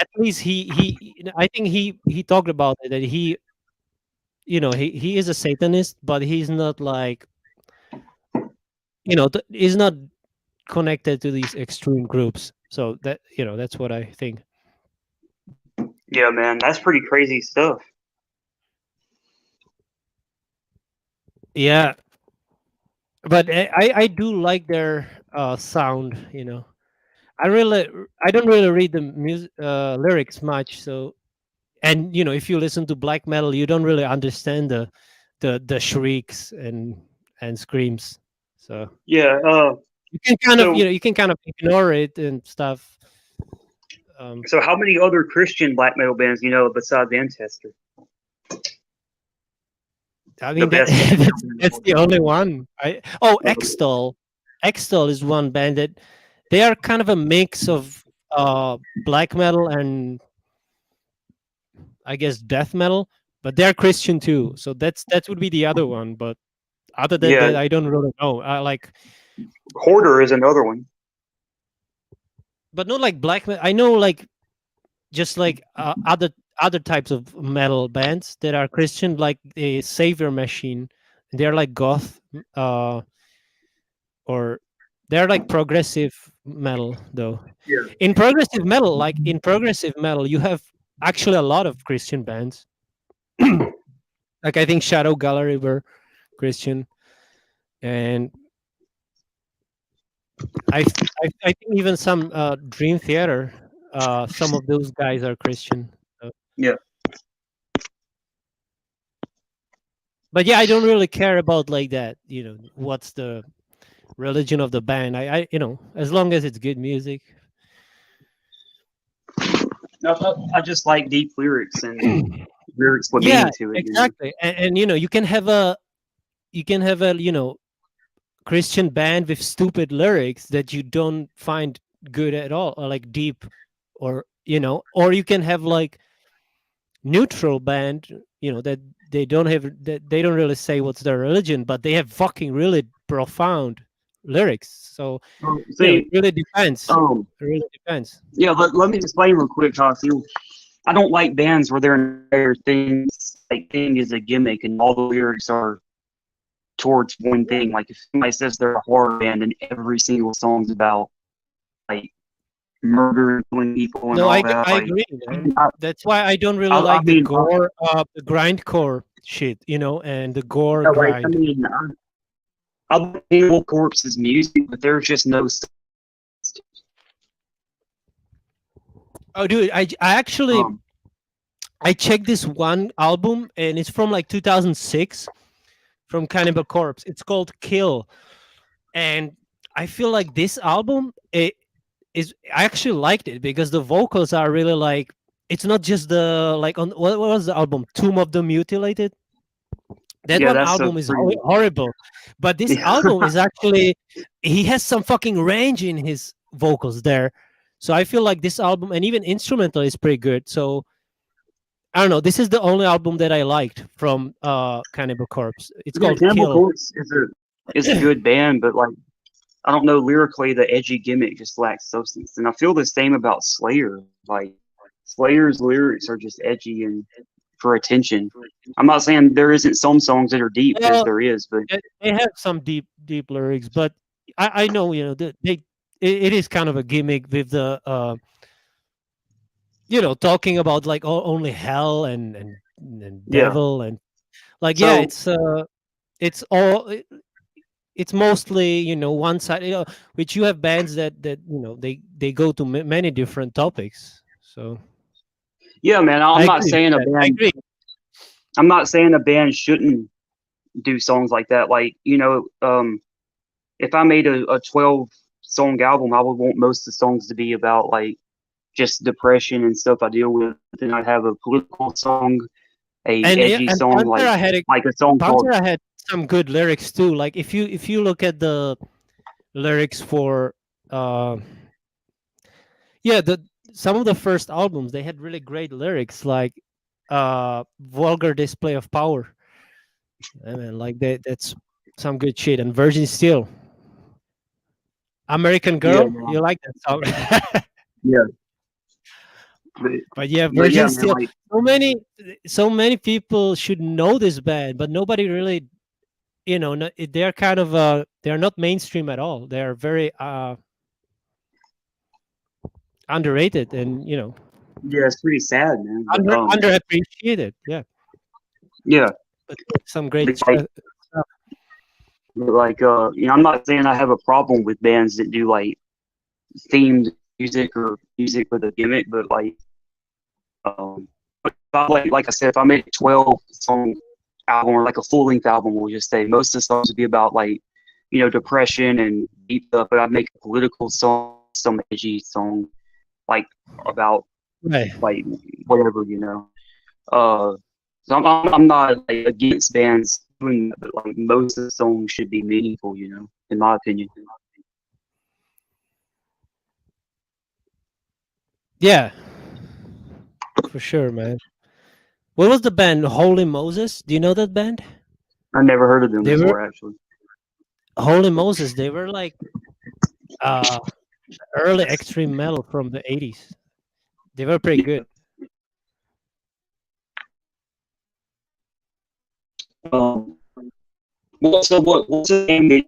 at least I think he talked about it, that he is a Satanist, but he's not like, he's not connected to these extreme groups. So that, that's what I think. Yeah, man, that's pretty crazy stuff. Yeah, but I do like their sound. I don't really read the music lyrics much. So, and if you listen to black metal, you don't really understand the shrieks and screams. So Yeah. you can kind of So ignore it and stuff. so how many other Christian black metal bands you know besides Ancestor? I The mean, that, best band that's the only one. Extol. Extol is one band that they are kind of a mix of black metal and, I guess, death metal, but they're Christian too. So that would be the other one. But other than Yeah, that, I don't really know. I like, Hoarder is another one. but not like black metal. I know, like, just like other types of metal bands that are Christian, like the Savior Machine. They're like goth, or they're like progressive metal, though. Yeah. In progressive metal, you have actually a lot of Christian bands. Like, I think Shadow Gallery were Christian, and I think even some Dream Theater, some of those guys are Christian. Yeah. But yeah, I don't really care about like that. What's the religion of the band? As long as it's good music. No, I just like deep lyrics and lyrics with Yeah, meaning to it. exactly. And you can have a Christian band with stupid lyrics that you don't find good at all, or like deep, or or you can have like neutral band, that they don't really say what's their religion, but they have fucking really profound lyrics. So it See, really depends. um, It really depends. yeah, let me explain real quick how I feel. I don't like bands where their entire thing is a gimmick and all the lyrics are towards one thing. Like if somebody says they're a horror band and every single song's about like murder and killing people and No, all I that, I like agree, man. I, That's why I don't really I like the mean, gore, the grindcore shit, and the gore yeah, like grind. I like Cannibal Corpse's music, but there's just no. Oh, dude, I actually Um, I checked this one album, and it's from like 2006 from Cannibal Corpse. It's called Kill, and I feel like this album I actually liked it because the vocals are really like, it's not just the like on what was the album, Tomb of the Mutilated. That yeah, one that's a album is pretty. horrible, but this album is actually, he has some fucking range in his vocals there. So I feel like this album, and even instrumental, is pretty good. So I don't know. This is the only album that I liked from Cannibal Corpse. It's Yeah, called Cannibal Kill. Corpse is a good band, but like I don't know, lyrically the edgy gimmick just lacks substance. And I feel the same about Slayer. Like Slayer's lyrics are just edgy and for attention. I'm not saying there isn't some songs that are deep because Well, there is, but they have some deep lyrics, but I know, it is kind of a gimmick with the talking about like only hell and yeah. devil, and like, yeah, So it's all it's mostly, one side, which you have bands that they go to many different topics. So yeah, man, I'm I not agree with saying a that. I band. agree. I'm not saying a band shouldn't do songs like that. Like if I made a 12 song album, I would want most of the songs to be about like just depression and stuff I deal with. Then I'd have a political song, a and edgy and song like a song called Pantera had some good lyrics too. Like if you look at the lyrics for uh yeah, the some of the first albums, they had really great lyrics, like vulgar display of power. I mean, like that's some good shit. And Virgin Steel, American yeah, Girl, you like that song? yeah, but, But yeah, but yeah, Virgin man, Steel. like So many people should know this band, but nobody really, they're kind of they're not mainstream at all. They're very underrated, and yeah, it's pretty sad, man. But underappreciated. Yeah, yeah, but some great but, like, stuff. I'm not saying I have a problem with bands that do like themed music or music with a gimmick, but if like I said, if I made a 12 song album or like a full length album, we'll just say most of the songs would be about like, depression and deep stuff, but I'd make a political song, some edgy song, like about Right. like whatever. So I'm not like against bands doing that, but like most of the songs should be meaningful, in my opinion. Yeah, for sure, man. What was the band? Holy Moses? Do you know that band? I never heard of them They were before, actually. Holy Moses. They were like uh early extreme metal from the 80s. They were pretty good. Um, what's the name that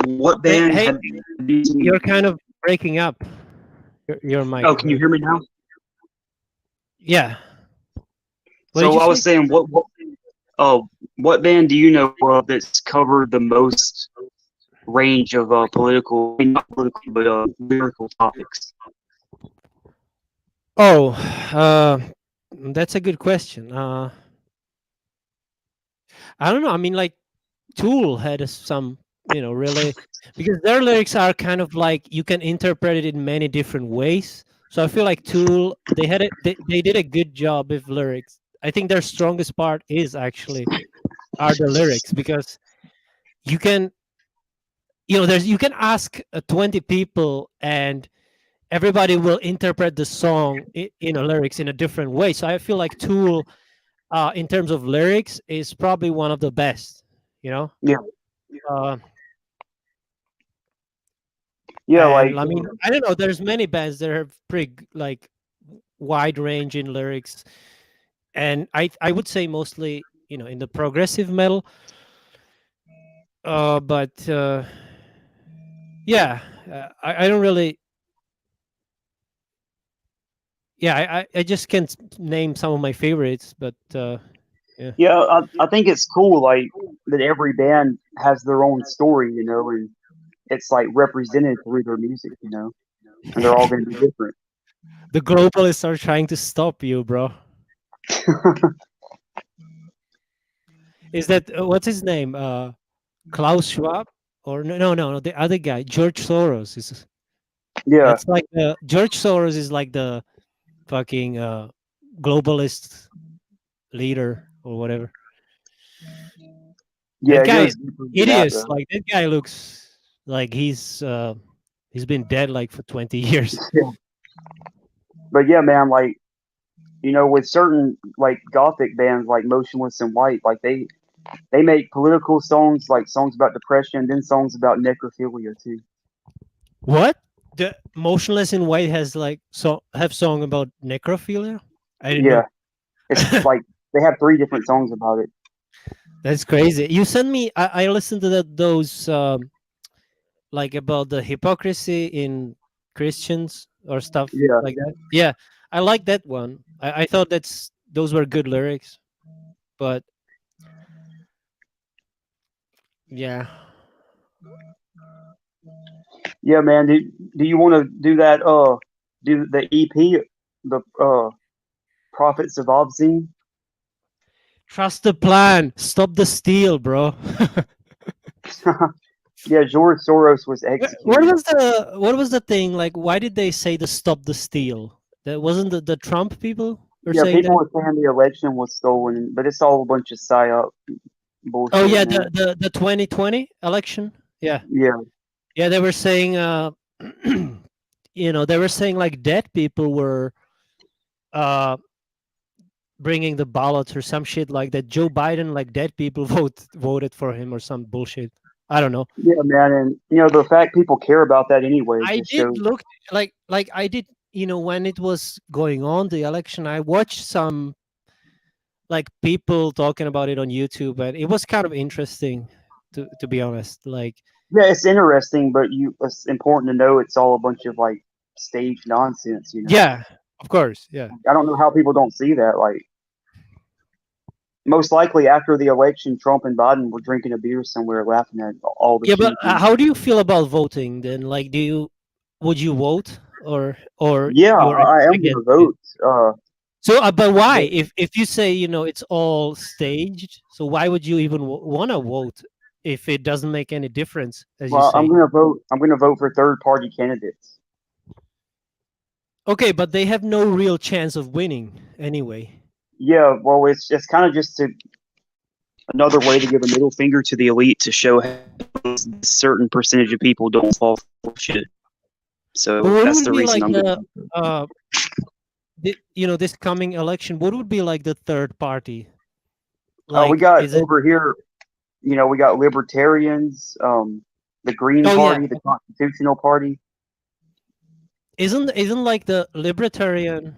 what Hey, band hey, have you seen? you're kind of breaking up. Your mic. Oh, can you hear me now? Yeah. What did So you I was say? saying, what band do you know of that's covered the most range of not political, but lyrical topics? Oh, that's a good question. I don't know. I mean, like, Tool had some, really, because their lyrics are kind of like, you can interpret it in many different ways. So I feel like Tool, they did a good job with lyrics. I think their strongest part are the lyrics, because you can there's you can ask 20 people and everybody will interpret the song lyrics in a different way. So I feel like Tool, in terms of lyrics, is probably one of the best. You know, Yeah, uh, yeah, and like I mean, I don't know. There's many bands that have pretty like wide range in lyrics, and I would say mostly in the progressive metal. But yeah, I don't really. Yeah, I just can't name some of my favorites, but yeah. yeah, I think it's cool like that every band has their own story, and it's like represented through their music, and they're all going to be different. The globalists are trying to stop you, bro. Is that what's his name? Klaus Schwab, or no, the other guy, George Soros is. Yeah, That's like George Soros is like the fucking globalist leader or whatever. yeah, That it guy goes is deeper than that hideous. though. Like that guy looks like he's been dead like for 20 years. Yeah. But yeah, man, like with certain like gothic bands like Motionless in White, like they make political songs, like songs about depression, then songs about necrophilia too. What? The Motionless in White has like have song about necrophilia? I didn't Yeah, know. it's like they have 3 different songs about it. That's crazy. You sent me. I listened to those like about the hypocrisy in Christians or stuff Yeah, like that. Yeah, I like that one. I thought those were good lyrics, but yeah. yeah, man. Do you want to do that? Do the EP, the Prophets of Obscene? Trust the plan. Stop the steal, bro. Yeah, George Soros was What executed. was the thing like? Why did they say to stop the steal? That wasn't the Trump people were Yeah, saying people that. were saying the election was stolen, but it's all a bunch of psyop Oh bullshit, yeah, man. the 2020 election. Yeah, Yeah, yeah. They were saying they were saying like dead people were uh bringing the ballots or some shit like that. Joe Biden, like dead people voted for him or some bullshit. I don't know. yeah, man, and the fact people care about that anyway I just did shows. look like I did when it was going on the election. I watched some like people talking about it on YouTube, and it was kind of interesting to be honest. Like Yeah, it's interesting, but it's important to know it's all a bunch of like stage nonsense. yeah, of course, yeah. I don't know how people don't see that. Like, most likely after the election, Trump and Biden were drinking a beer somewhere, laughing at all the Yeah, but cheating. how do you feel about voting then? Like, would you vote or Yeah, you're I am gonna against it? vote. So, but why? But If you say it's all staged, so why would you even want to vote if it doesn't make any difference, as you well, I'm say? gonna vote. I'm gonna vote for third party candidates. Okay, but they have no real chance of winning anyway. Yeah, well, it's kind of just another way to give a middle finger to the elite to show how a certain percentage of people don't fall for shit. But So what that's would the be reason like I'm going the to. uh, this coming election? What would be like the third party? We Like, got is it? over here. We got libertarians, the Green Oh yeah, Party, the Constitutional Party. isn't like the libertarian?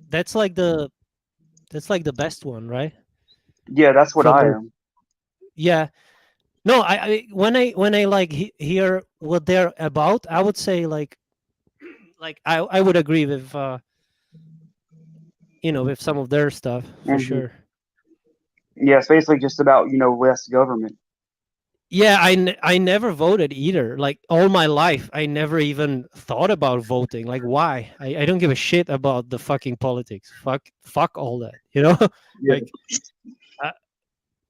That's like the best one, right? Yeah, that's what From I the am. yeah. No, when I like hear what they're about, I would say like I would agree with with some of their stuff for Hmm. sure. Yeah, it's basically just about less government. Yeah, I never voted either. Like all my life, I never even thought about voting. Like why? I don't give a shit about the fucking politics. Fuck all that. Yeah, Like uh,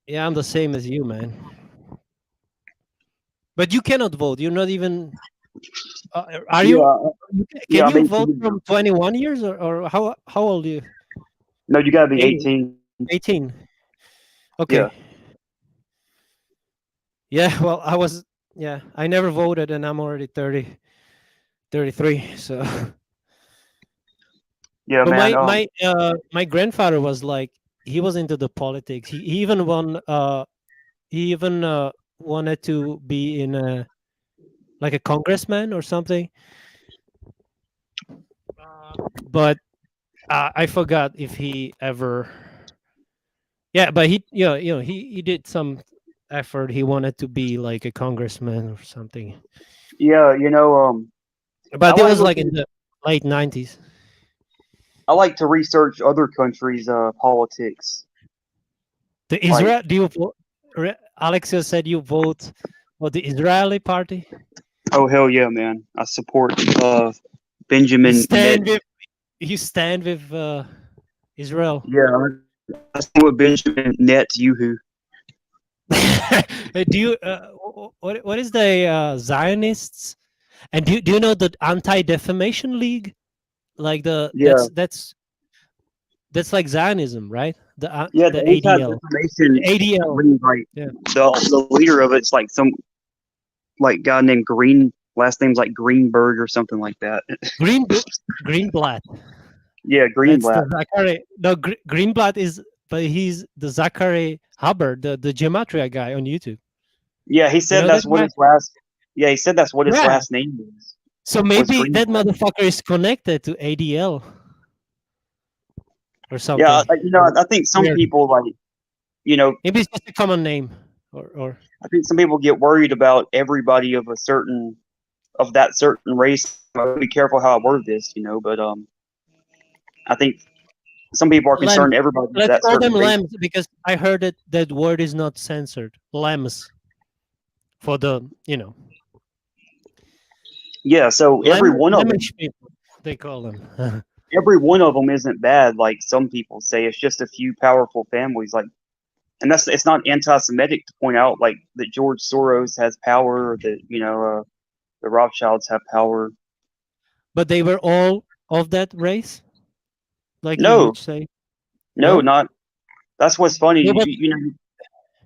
yeah, I'm the same as you, man. But you cannot vote. You're not even. Are you? yeah, Can yeah. I'm you vote 18 now. from 21 years or how old are you? No, you got to be 18. 18. 18. Yeah, Okay. Yeah. Well, I was Yeah, I never voted, and I'm already 30, 33. So, Yeah, but man. my grandfather was like, he was into the politics. He even won. He even wanted to be in a like a congressman or something. But I forgot if he ever. Yeah, but he, he did some effort. He wanted to be like a congressman or something. Yeah, I But it like was like looking. in the late 90s. I like to research other countries' politics. The Like, Israel, do you vote? Alexia said you vote for the Israeli party. oh hell yeah, man! I support You Benjamin Net. stand with Israel. Yeah, I support Benjamin Netanyahu. Do you what is the Zionists? And do you know the Anti Defamation League? Like the Yeah, that's like Zionism, right? yeah. The The ADL. anti-defamation The ADL. league, like Yeah. the leader of it's like some like guy named Green. Last name's like Greenberg or something like that. Green Greenblatt. Yeah, That's Greenblatt. the Zachary. No, Greenblatt is, but he's the Zachary Hubbard, the gematria guy on YouTube. Yeah, he You said know that that's what guy? his last. Yeah, he said that's what his Yeah. last name was. So Was maybe that Greenblatt. motherfucker is connected to ADL or Yeah, something. I think some Weird. people like you know Maybe it's just a common name, or I think some people get worried about everybody of that certain race. Be careful how I word this, but I think some people are lambs. concerned everybody of Let's that call them certain race. lambs because I heard that that word is not censored. Lambs for the Yeah, so Lamish people they call them. every one of them isn't bad like some people say. It's just a few powerful families, like, and it's not anti-Semitic to point out like that George Soros has power, or that the Rothschilds have power. But they were all of that race, like you No, would say. no, No, not. That's what's funny. no, but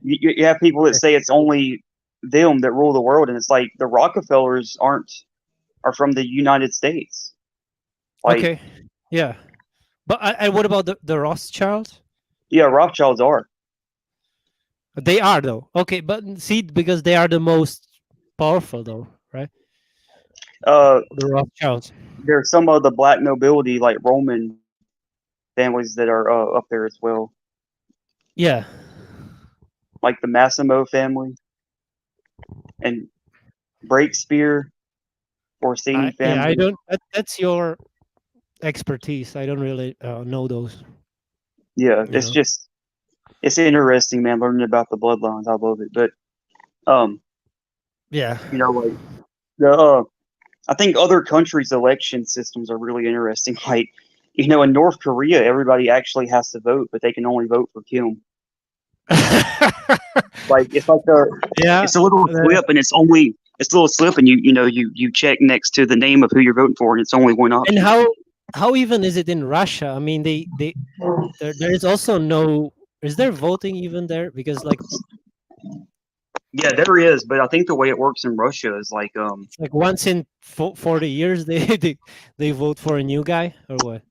You have people that say it's only them that rule the world, and it's like the Rockefellers are from the United States. Like, okay, yeah. But what about the Rothschilds? yeah, Rothschilds are. They are though. Okay, but see, because they are the most powerful though, right? Uh, The Rothschilds. there's some of the black nobility, like Roman families, that are up there as well, Yeah. like the Massimo family and Breakspear, Orsini I family. don't. That's your expertise. I don't really know those. Yeah, You know. it's interesting, man, learning about the bloodlines. I love it, but um, Yeah. like the I think other countries' election systems are really interesting. Like, in North Korea, everybody actually has to vote, but they can only vote for Kim. Like, Yeah. it's a little slip, and it's a little slip, and you check next to the name of who you're voting for, and it's only one And option. how even is it in Russia? I mean, there is also no. Is there voting even there? Because like Yeah, there is, but I think the way it works in Russia is like it's like once in 40 years they vote for a new guy or what?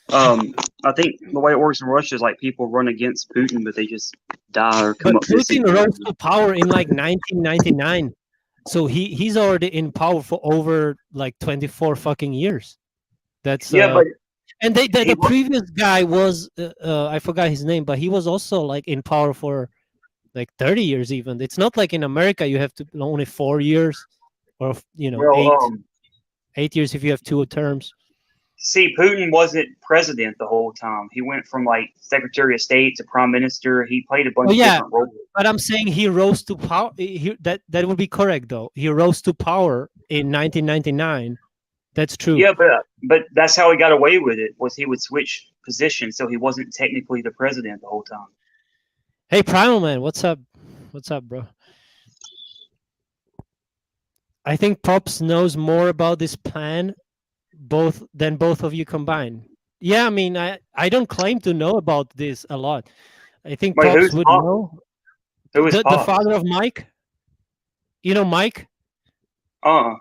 I think the way it works in Russia is like people run against Putin, but they just die or come But up missing. Putin rose to power in like 1999. So he's already in power for over like 24 fucking years. That's Yeah, but and he the previous guy was I forgot his name, but he was also like in power for like 30 years even. It's not like in America you have to only 4 years or well, 8 years if you have two terms. see, Putin wasn't president the whole time. He went from like Secretary of State to Prime Minister. He played a Oh bunch of yeah, different roles. but I'm saying he rose to power. That would be correct though. He rose to power in 1999. That's true. Yeah, but that's how he got away with it. Was he would switch positions, so he wasn't technically the president the whole time. Hey, Primal Man, what's up? What's up, bro? I think Pops knows more about this plan than both of you combined. Yeah, I mean, I don't claim to know about this a lot. I think Wait, Pops who's would Pop? know. Who is The Pops? father of Mike. You know Mike? Uh,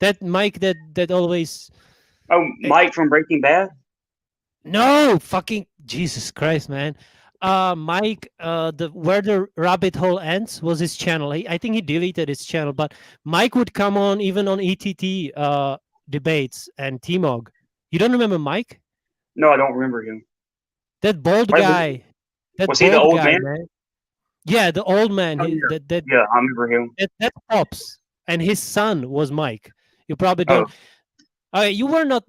That Mike that always oh, eh, Mike from Breaking Bad. no fucking Jesus Christ, man. Mike, the where the rabbit hole ends was his channel. I think he deleted his channel, but Mike would come on even on ETT debates and T-Mog. You don't remember Mike? No, I don't remember him. That bald Wait, guy. That was he the bald old guy, man? man. Yeah, the old man. Oh, He, yeah. that that Yeah, I remember him. that Pops, and his son was Mike. You probably Oh, don't. You were not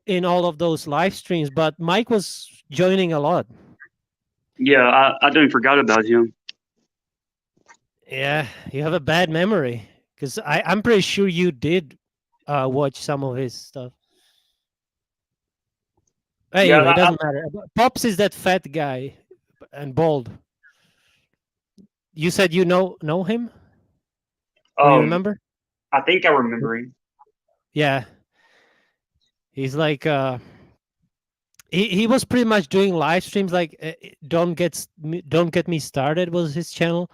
in all of those live streams, but Mike was joining a lot. yeah, I done forgot about him. Yeah, you have a bad memory because I'm pretty sure you did watch some of his stuff. Yeah, Anyway, it doesn't matter. Pops is that fat guy and bald. You said you know him, or you remember? I think I remember him. Yeah, he's like he was pretty much doing live streams like don't get me started was his channel,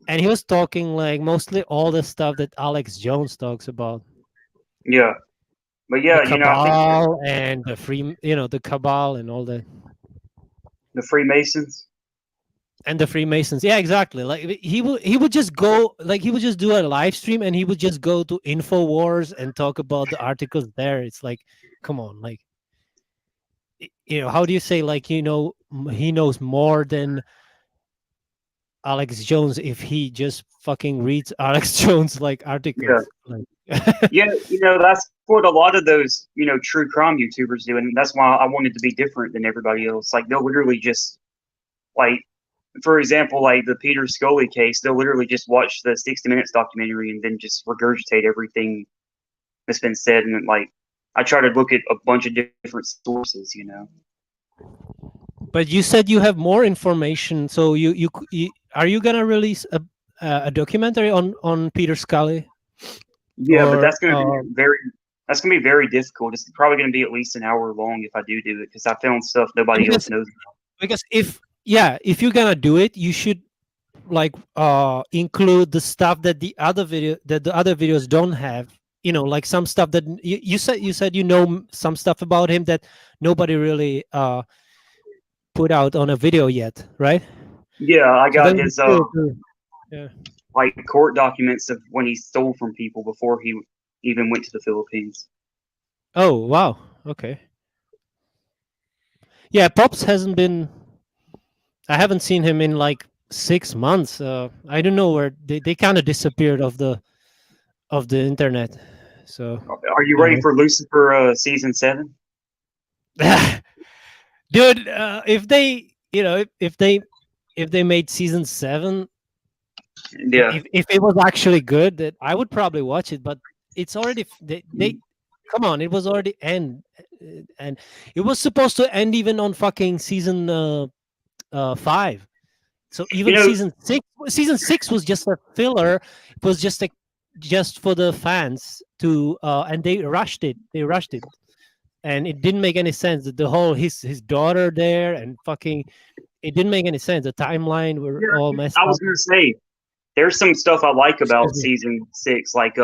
and he was talking like mostly all the stuff that Alex Jones talks about. Yeah, but The yeah, I think cabal and the free, the cabal and all that, the Freemasons. and the Freemasons. Yeah, exactly. Like he would just go, like he would just do a live stream, and he would just go to Infowars and talk about the articles there. It's like, come on, like how do you say, like, he knows more than Alex Jones if he just fucking reads Alex Jones like Yeah, articles. Like yeah, that's what a lot of those true crime YouTubers do, and that's why I wanted to be different than everybody else. Like they'll literally just like, for example, like the Peter Scully case, they'll literally just watch the 60 Minutes documentary and then just regurgitate everything that's been said, and then, like I try to look at a bunch of different sources. But you said you have more information, so you are you gonna release a documentary on Peter Scully? Yeah, but Or that's gonna be very difficult. It's probably gonna be at least an hour long if I do it because I found stuff nobody else because knows. if you're gonna do it, you should like include the stuff that the other videos don't have. Like some stuff that you said some stuff about him that nobody really put out on a video yet, right? Yeah, I So got that would be his cool too. Yeah. like court documents of when he stole from people before he even went to the Philippines. Oh wow. Okay. Yeah, Pops hasn't been. I haven't seen him in like 6 months. I don't know where they kind of disappeared of the internet. So, Are you ready for Lucifer season 7? dude, if they, if they made season 7, Yeah, if it was actually good, that I would probably watch it. But it's already they come on, it was already and it was supposed to end even on fucking season 5. So even season six was just a filler. It was just for the fans to and they rushed it. And it didn't make any sense. The whole his daughter there and fucking it didn't make any sense. The timeline were all messed I was up. gonna say there's some stuff I like about Excuse me. season 6, like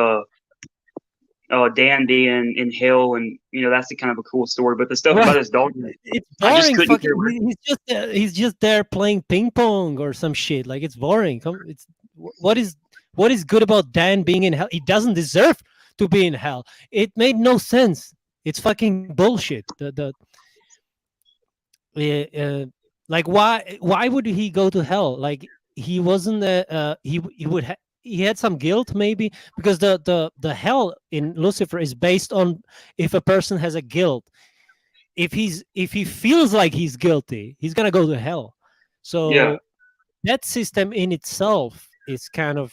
Dan being in hell, and that's a kind of a cool story. But the stuff Right. about his daughter, It's I just boring. couldn't Fucking, he's just there playing ping pong or some shit. Like it's boring. What is good about Dan being in hell? He doesn't deserve to be in hell. It made no sense. It's fucking bullshit. Like why would he go to hell? Like he wasn't he had some guilt maybe, because the hell in Lucifer is based on if a person has a guilt. If he feels like he's guilty, he's gonna go to hell. So Yeah. that system in itself is kind of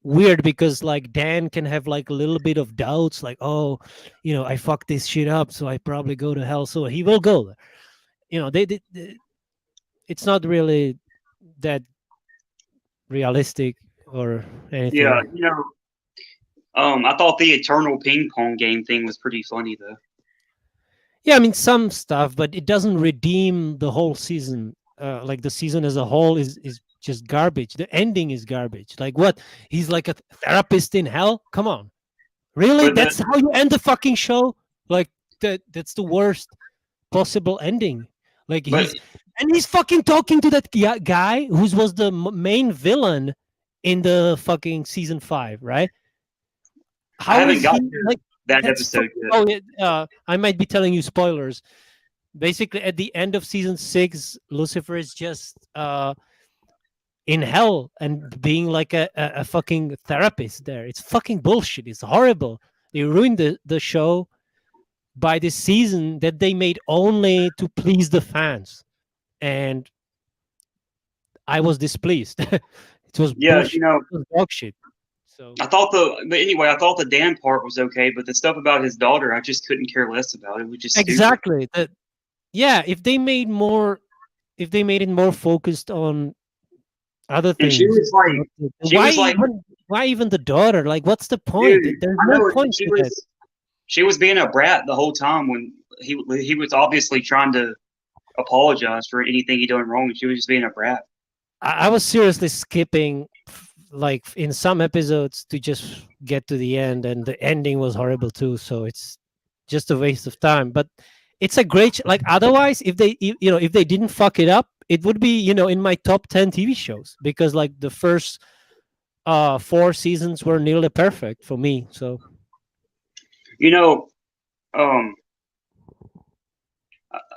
weird, because like Dan can have like a little bit of doubts, like, oh, I fucked this shit up, so I probably go to hell, so he will go there. They it's not really that realistic or anything. Yeah, I thought the eternal ping pong game thing was pretty funny though. Yeah, I mean some stuff, but it doesn't redeem the whole season. Like the season as a whole is just garbage. The ending is garbage. Like what? He's like a therapist in hell? Come on. Really? But That's how you end the fucking show? Like that's the worst possible ending. Like but he's fucking talking to that guy who was the main villain in the fucking season 5, right? I How haven't is he gotten to like that that's episode yet. oh yeah, I might be telling you spoilers. Basically at the end of season 6, Lucifer is just in hell and being like a fucking therapist there. It's fucking bullshit. It's horrible. They ruined the show by this season that they made only to please the fans. And I was displeased. It was Yeah, bullshit. It was dog shit. So but anyway, I thought the Dan part was okay, but the stuff about his daughter, I just couldn't care less about. It was just stupid. exactly. Yeah, if they made it more focused on other And she things. was like, she Why was like, even why even the daughter? Like what's the point? dude, There's I no know it. point to that. She was being a brat the whole time when he was obviously trying to apologize for anything he done wrong. She was just being a brat. I was seriously skipping like in some episodes to just get to the end, and the ending was horrible too. So it's just a waste of time. But it's a great like otherwise if they if they didn't fuck it up, it would be in my top 10 TV shows because like the first 4 seasons were nearly perfect for me. So You know, um,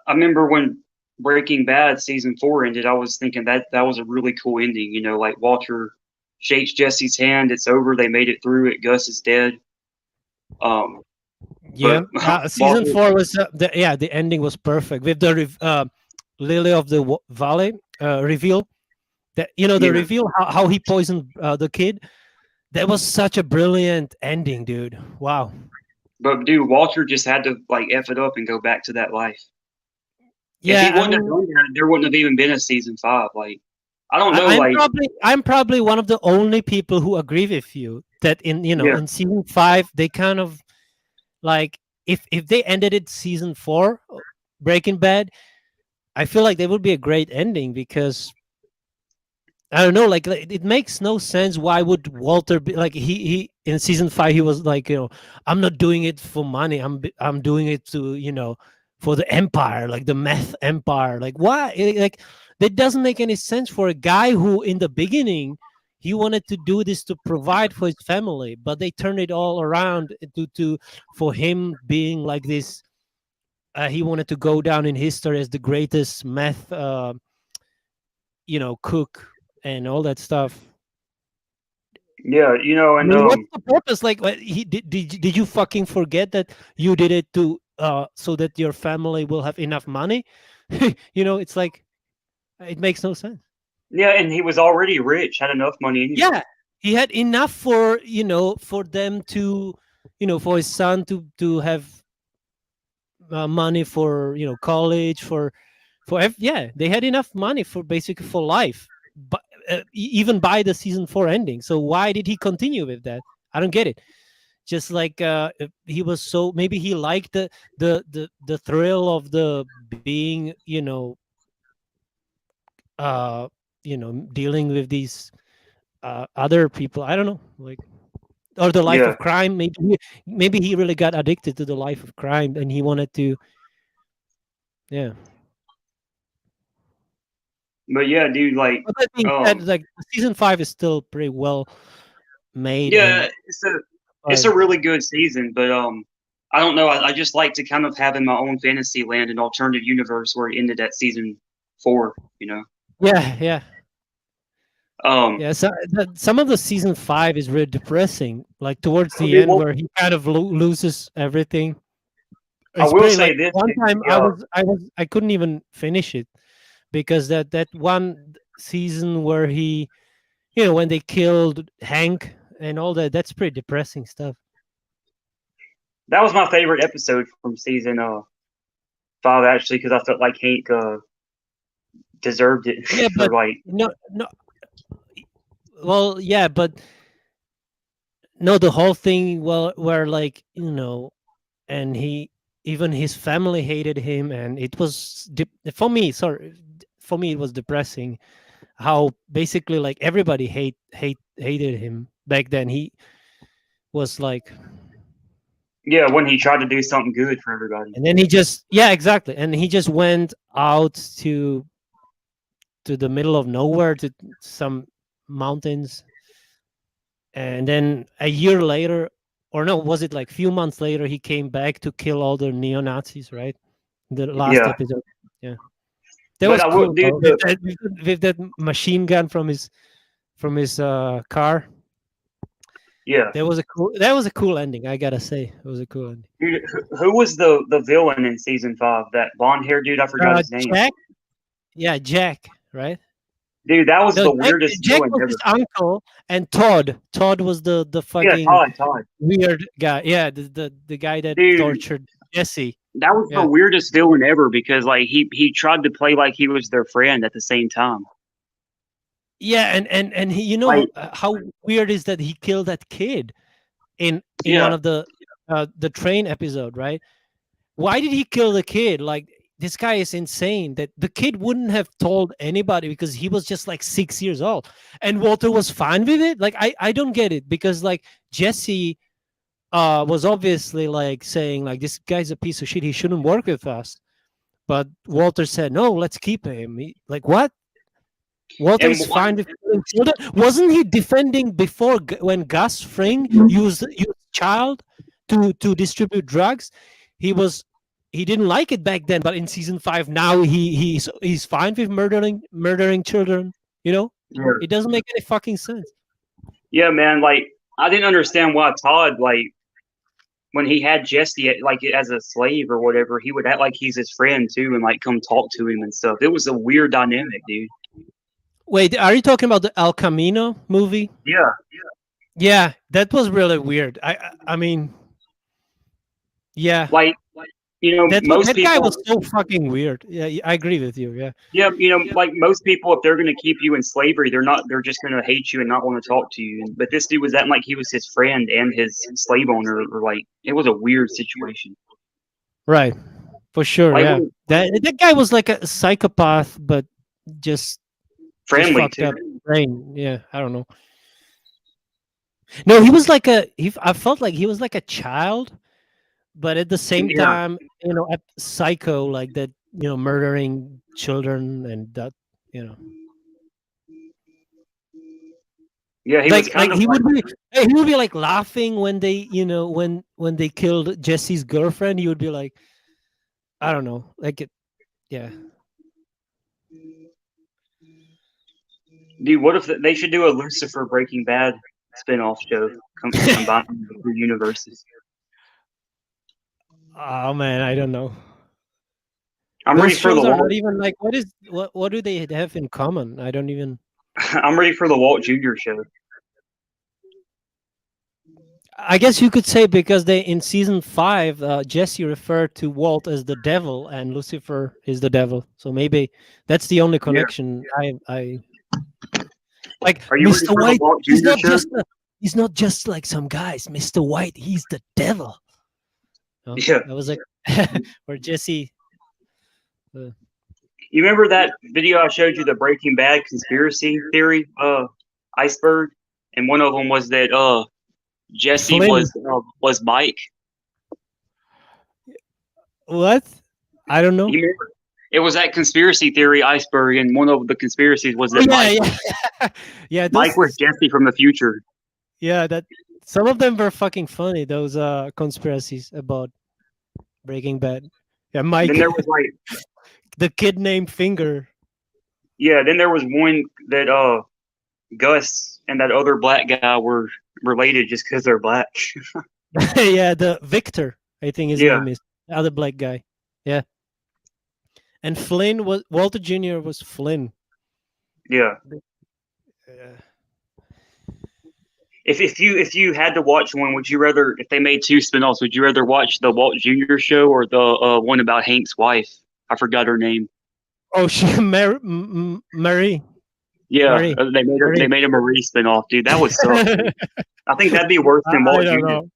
I remember when Breaking Bad season 4 ended. I was thinking that was a really cool ending. You know, like Walter shakes Jesse's hand. It's over. They made it through it. Gus is dead. Um, yeah, but season Walter, 4 was the ending was perfect with the Lily of the Valley reveal. That the yeah, reveal how he poisoned the kid. That was such a brilliant ending, dude. Wow. but dude, Walter just had to like f it up and go back to that life. If he Yeah, I wouldn't have mean, done that, there wouldn't have even been a season 5. Like, I don't know. I'm Like, probably one of the only people who agree with you that in yeah, in season 5 they kind of like if they ended it season 4 Breaking Bad, I feel like that would be a great ending because I don't know, like it makes no sense. Why would Walter be like he in season 5 he was like I'm not doing it for money. I'm doing it to for the empire, like the meth empire. Like why? Like that doesn't make any sense for a guy who in the beginning he wanted to do this to provide for his family, but they turned it all around to for him being like this. He wanted to go down in history as the greatest meth, cook and all that stuff. yeah, I and mean, what's the purpose? Like, did you fucking forget that you did it to so that your family will have enough money? It's like it makes no sense. yeah, and he was already rich, had enough money anyway. Yeah, he had enough for for them to for his son to have money for college yeah, they had enough money for basically for life, but even by the season 4 ending. So why did he continue with that? I don't get it. Just like he was so maybe he liked the thrill of the being uh dealing with these other people. I don't know, like or the life Yeah, of crime. Maybe he really got addicted to the life of crime and he wanted to. Yeah. but yeah, dude, like, But that being said, um, like season 5 is still pretty well made yeah, and it's but a really good season, but I don't know. I just like to kind of have in my own fantasy land an alternative universe where it ended at season 4. yeah, yeah. Um, Yeah, so some of the season 5 is really depressing. Like towards I the mean, end, well, where he kind of loses everything. I It's will pretty say like this, one dude, time I couldn't even finish it because that one season where he when they killed Hank and all that, that's pretty depressing stuff. that was my favorite episode from season 5 actually because I felt like Hank deserved it Yeah, for but like. no, well, yeah, but no, the whole thing, well, where like and he even his family hated him and it was for me, sorry, for me it was depressing. how basically like everybody hated him back then. He was like, Yeah, when he tried to do something good for everybody. and then he just, yeah, exactly, and he just went out to the middle of nowhere, to some mountains, and then a year later, or no, was it like few months later, he came back to kill all the neo-Nazis, right? The last Yeah, episode. Yeah, that but was I will, cool, dude. bro. With that machine gun from his car. Yeah, That was a cool ending, I gotta say. It was a cool ending. dude. Who was the villain in season 5? That blonde hair dude. I forgot his name. Jack. Yeah, Jack, right? Dude, that was No, the weirdest Jack villain was ever. his uncle, and Todd was the Yeah, fucking Todd. weird guy. Yeah, the guy that Dude, tortured Jesse. that was the Yeah. weirdest villain ever because like he tried to play like he was their friend at the same time. Yeah, and he, Like, how weird is that he killed that kid in one yeah, of the train episode, right? Why did he kill the kid? Like, this guy is insane. That the kid wouldn't have told anybody because he was just like 6 years old, and Walter was fine with it. Like, I don't get it, because like Jesse was obviously like saying like, this guy's a piece of shit. He shouldn't work with us. But Walter said, no, let's keep him. Like, what? Walter and is fine with killing children. Wasn't he defending before, when Gus Fring used child to distribute drugs? He was, he didn't like it back then, but in season 5 now he's fine with murdering children. yeah, It doesn't make any fucking sense. yeah, man. Like, I didn't understand why Todd, like, when he had Jesse like as a slave or whatever, he would act like he's his friend too and like come talk to him and stuff. It was a weird dynamic, dude. Wait, are you talking about the El Camino movie? Yeah, Yeah, that was really weird. I mean, yeah, like most that guy people. was so fucking weird. Yeah, I agree with you. Yeah. Yeah, like most people, if they're going to keep you in slavery, they're just going to hate you and not want to talk to you. But this dude was acting like he was his friend and his slave owner, or like it was a weird situation. Right. For sure. Like Yeah. That guy was like a psychopath, but just friendly fucked too. up brain. Yeah. I don't know. No, he was like I felt like he was like a child, but at the same Yeah, time, a psycho, like that, murdering children, and that, you know, yeah, he was like kind of he like would be like laughing when they, when they killed Jesse's girlfriend. He would be like, I don't know, like it. Yeah. dude. What if they should do a Lucifer Breaking Bad spinoff show combining the two universes? Oh man, I don't know. I'm ready Those for the shows are Walt. not even like, what do they have in common? I don't even. I'm ready for the Walt Jr. show. I guess you could say, because they, in season 5, Jesse referred to Walt as the devil and Lucifer is the devil. So maybe that's the only connection. I like Are you ready Mr. for the White. Walt He's Jr. not show? just he's not just like some guys. Mr. White, he's the devil. No? Yeah. That was like where Jesse. You remember that video I showed you, the Breaking Bad conspiracy theory iceberg, and one of them was that Jesse Flynn. was Mike. What? I don't know. You remember? It was that conspiracy theory iceberg, and one of the conspiracies was that Yeah. Yeah. Mike was Jesse from the future. Yeah, that some of them were fucking funny. Those conspiracies about Breaking Bad. Yeah, Mike, Then there was like, the kid named Finger. yeah, then there was one that Gus and that other black guy were related just because they're black. Yeah, the Victor, I think his Yeah. name is, the other black guy. Yeah. And Flynn was Walter Jr. was Flynn. Yeah. Yeah. If you had to watch one, would you rather, if they made two spinoffs, would you rather watch the Walt Jr. show or the one about Hank's wife? I forgot her name. Oh, she Marie. Yeah, Marie. they made a Marie spinoff, dude. That was suck. I think that'd be worse than Walt I don't Jr. know.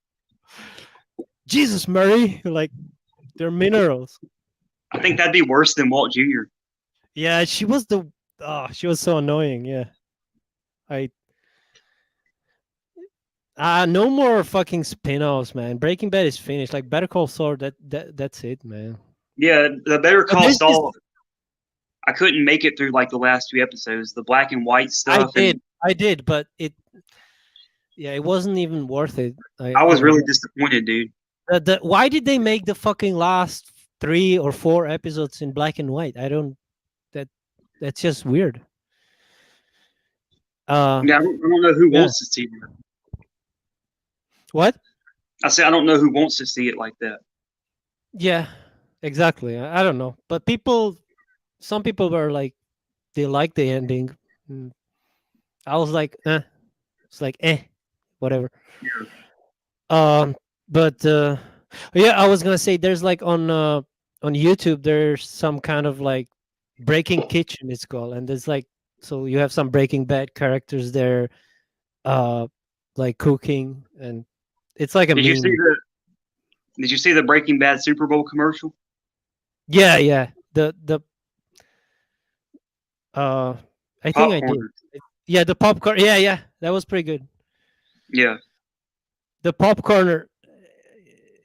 Jesus, Marie, like, they're minerals. I think that'd be worse than Walt Jr. Yeah, she was the Oh, she was so annoying. Yeah, I no more fucking spin-offs, man. Breaking Bad is finished. Like Better Call Saul, that's it, man. Yeah, the Better But Call there's this. Saul. I couldn't make it through like the last few episodes, the black and white I stuff, did, and I did, but yeah, it wasn't even worth it. I You was know, really disappointed, dude. why did they make the fucking last 3 or 4 episodes in black and white? I don't. That that's just weird. Uh, Yeah, I don't know who yeah. wants to see it. What? I say I don't know who wants to see it like that. Yeah, exactly. I don't know, but some people were like, they like the ending. Mm, I was like, it's like, whatever. Yeah, But yeah, I was gonna say there's like on YouTube there's some kind of like Breaking Kitchen it's called, and there's like, so you have some Breaking Bad characters there, uh, like cooking, and it's like a did you see meme. the Did you see the Breaking Bad Super Bowl commercial? Yeah, yeah. The uh, I think I did. Popcorn. Yeah, the popcorn. Yeah, yeah, that was pretty good. Yeah, The popcorn.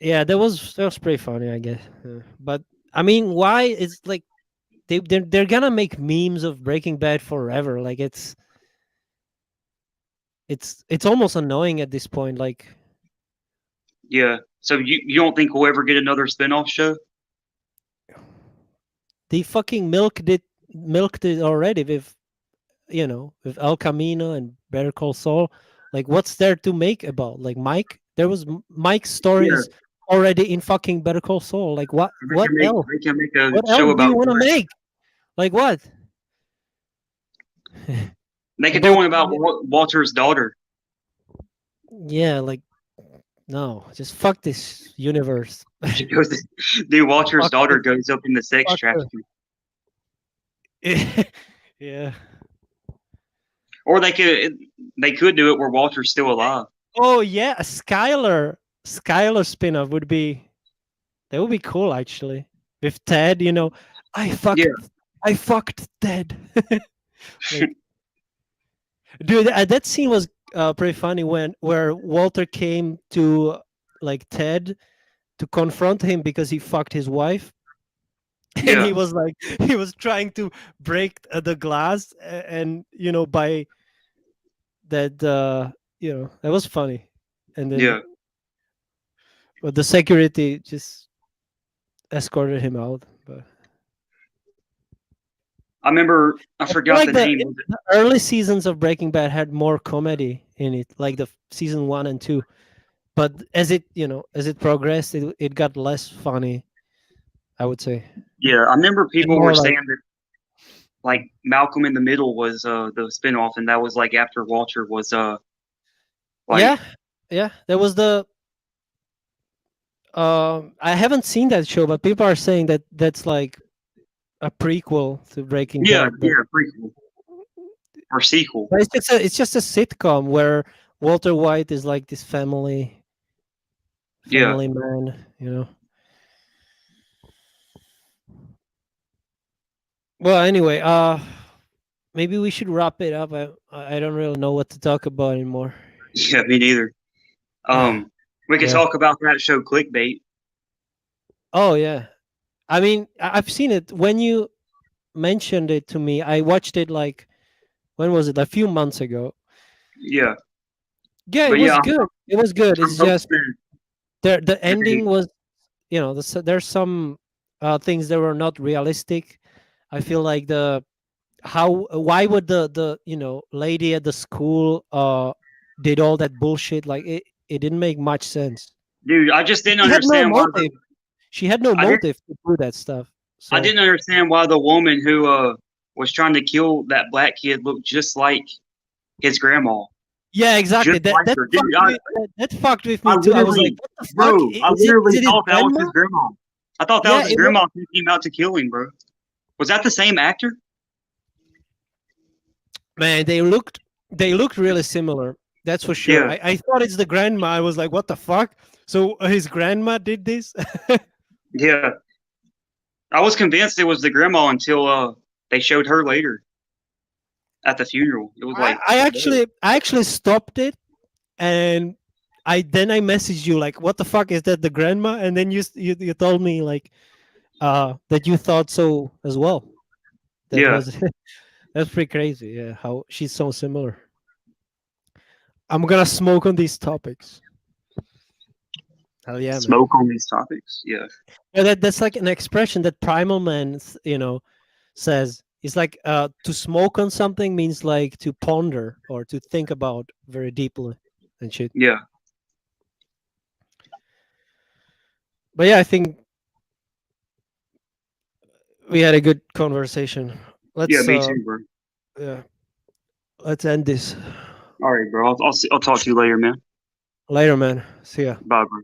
Yeah, that was pretty funny, I guess. But I mean, why? It's like they're gonna make memes of Breaking Bad forever. Like it's almost annoying at this point. Like yeah. So you don't think we'll ever get another spinoff show? they fucking milked it already with, with El Camino and Better Call Saul. Like what's there to make about? Like Mike, there was Mike's story Yeah, is already in fucking Better Call Saul. Like what else? they can make a What show else do you about want to Mike. make? Like what? They could do About one about Walter's daughter. yeah, like no, just fuck this universe. She goes, dude. Walter's Fuck daughter it. goes up in the sex Fuck her. trafficking, Yeah. or they could do it where Walter's still alive. Oh yeah, a Skylar spin-off would be that would be cool actually. With Ted, I fucked Yeah, I fucked Ted. Like, dude, that scene was pretty funny when where Walter came to like Ted to confront him because he fucked his wife. And yeah, he was like he was trying to break the glass and by that that was funny. And then yeah. but the security just escorted him out. But I remember. I I feel forgot like the the, name. the early seasons of Breaking Bad had more comedy in it, like the season 1 and 2. But as it progressed, it got less funny, I would say, Yeah, I remember and people were more like saying that like Malcolm in the Middle was the spinoff, and that was like after Walter was like yeah, yeah. There was the I haven't seen that show, but people are saying that that's like a prequel to Breaking yeah, Bad. But yeah, prequel or sequel. it's just a sitcom where Walter White is like this Yeah, family man. Well, anyway, maybe we should wrap it up. I don't really know what to talk about anymore. yeah, me neither. We could Yeah. talk about that show, Clickbait. Oh yeah. I mean, I've seen it. When you mentioned it to me, I watched it like when was it? A few months ago. Yeah, Yeah, it but yeah, was good. It was good. I'm It's just hoping the that ending was, there's some things that were not realistic. I feel like why would the lady at the school did all that bullshit, like it didn't make much sense. dude, I just didn't She had no understand why motive. She had no I didn't motive to do that stuff. I So didn't understand why the woman who was trying to kill that black kid looked just like his grandma, yeah, exactly. just That like that her, dude. fucked me. That fucked with I me too. I was like, literally, what the fuck? bro, I Is literally it his thought that was grandma? his grandma. I thought that was Yeah, his grandma who came out to kill him, bro. Was that the same actor? man, they looked really similar. That's for sure. Yeah, I thought it's the grandma. I was like, what the fuck? So his grandma did this? yeah. I was convinced it was the grandma until they showed her later. at the funeral. It was like I actually stopped it, and I messaged you like, "What the fuck is that? The grandma?" And then you told me like that you thought so as well. That yeah, was that's pretty crazy. Yeah, how she's so similar. I'm gonna smoke on these topics. Hell yeah, man. smoke on these topics. Yeah, Yeah, that's like an expression that Primal Man, says. It's like to smoke on something means like to ponder or to think about very deeply and shit. yeah, But yeah, I think we had a good conversation. yeah. Let's Me too, bro. yeah, let's end this All right, bro. I'll talk to you later, man. later, man. See ya. Bye, bro.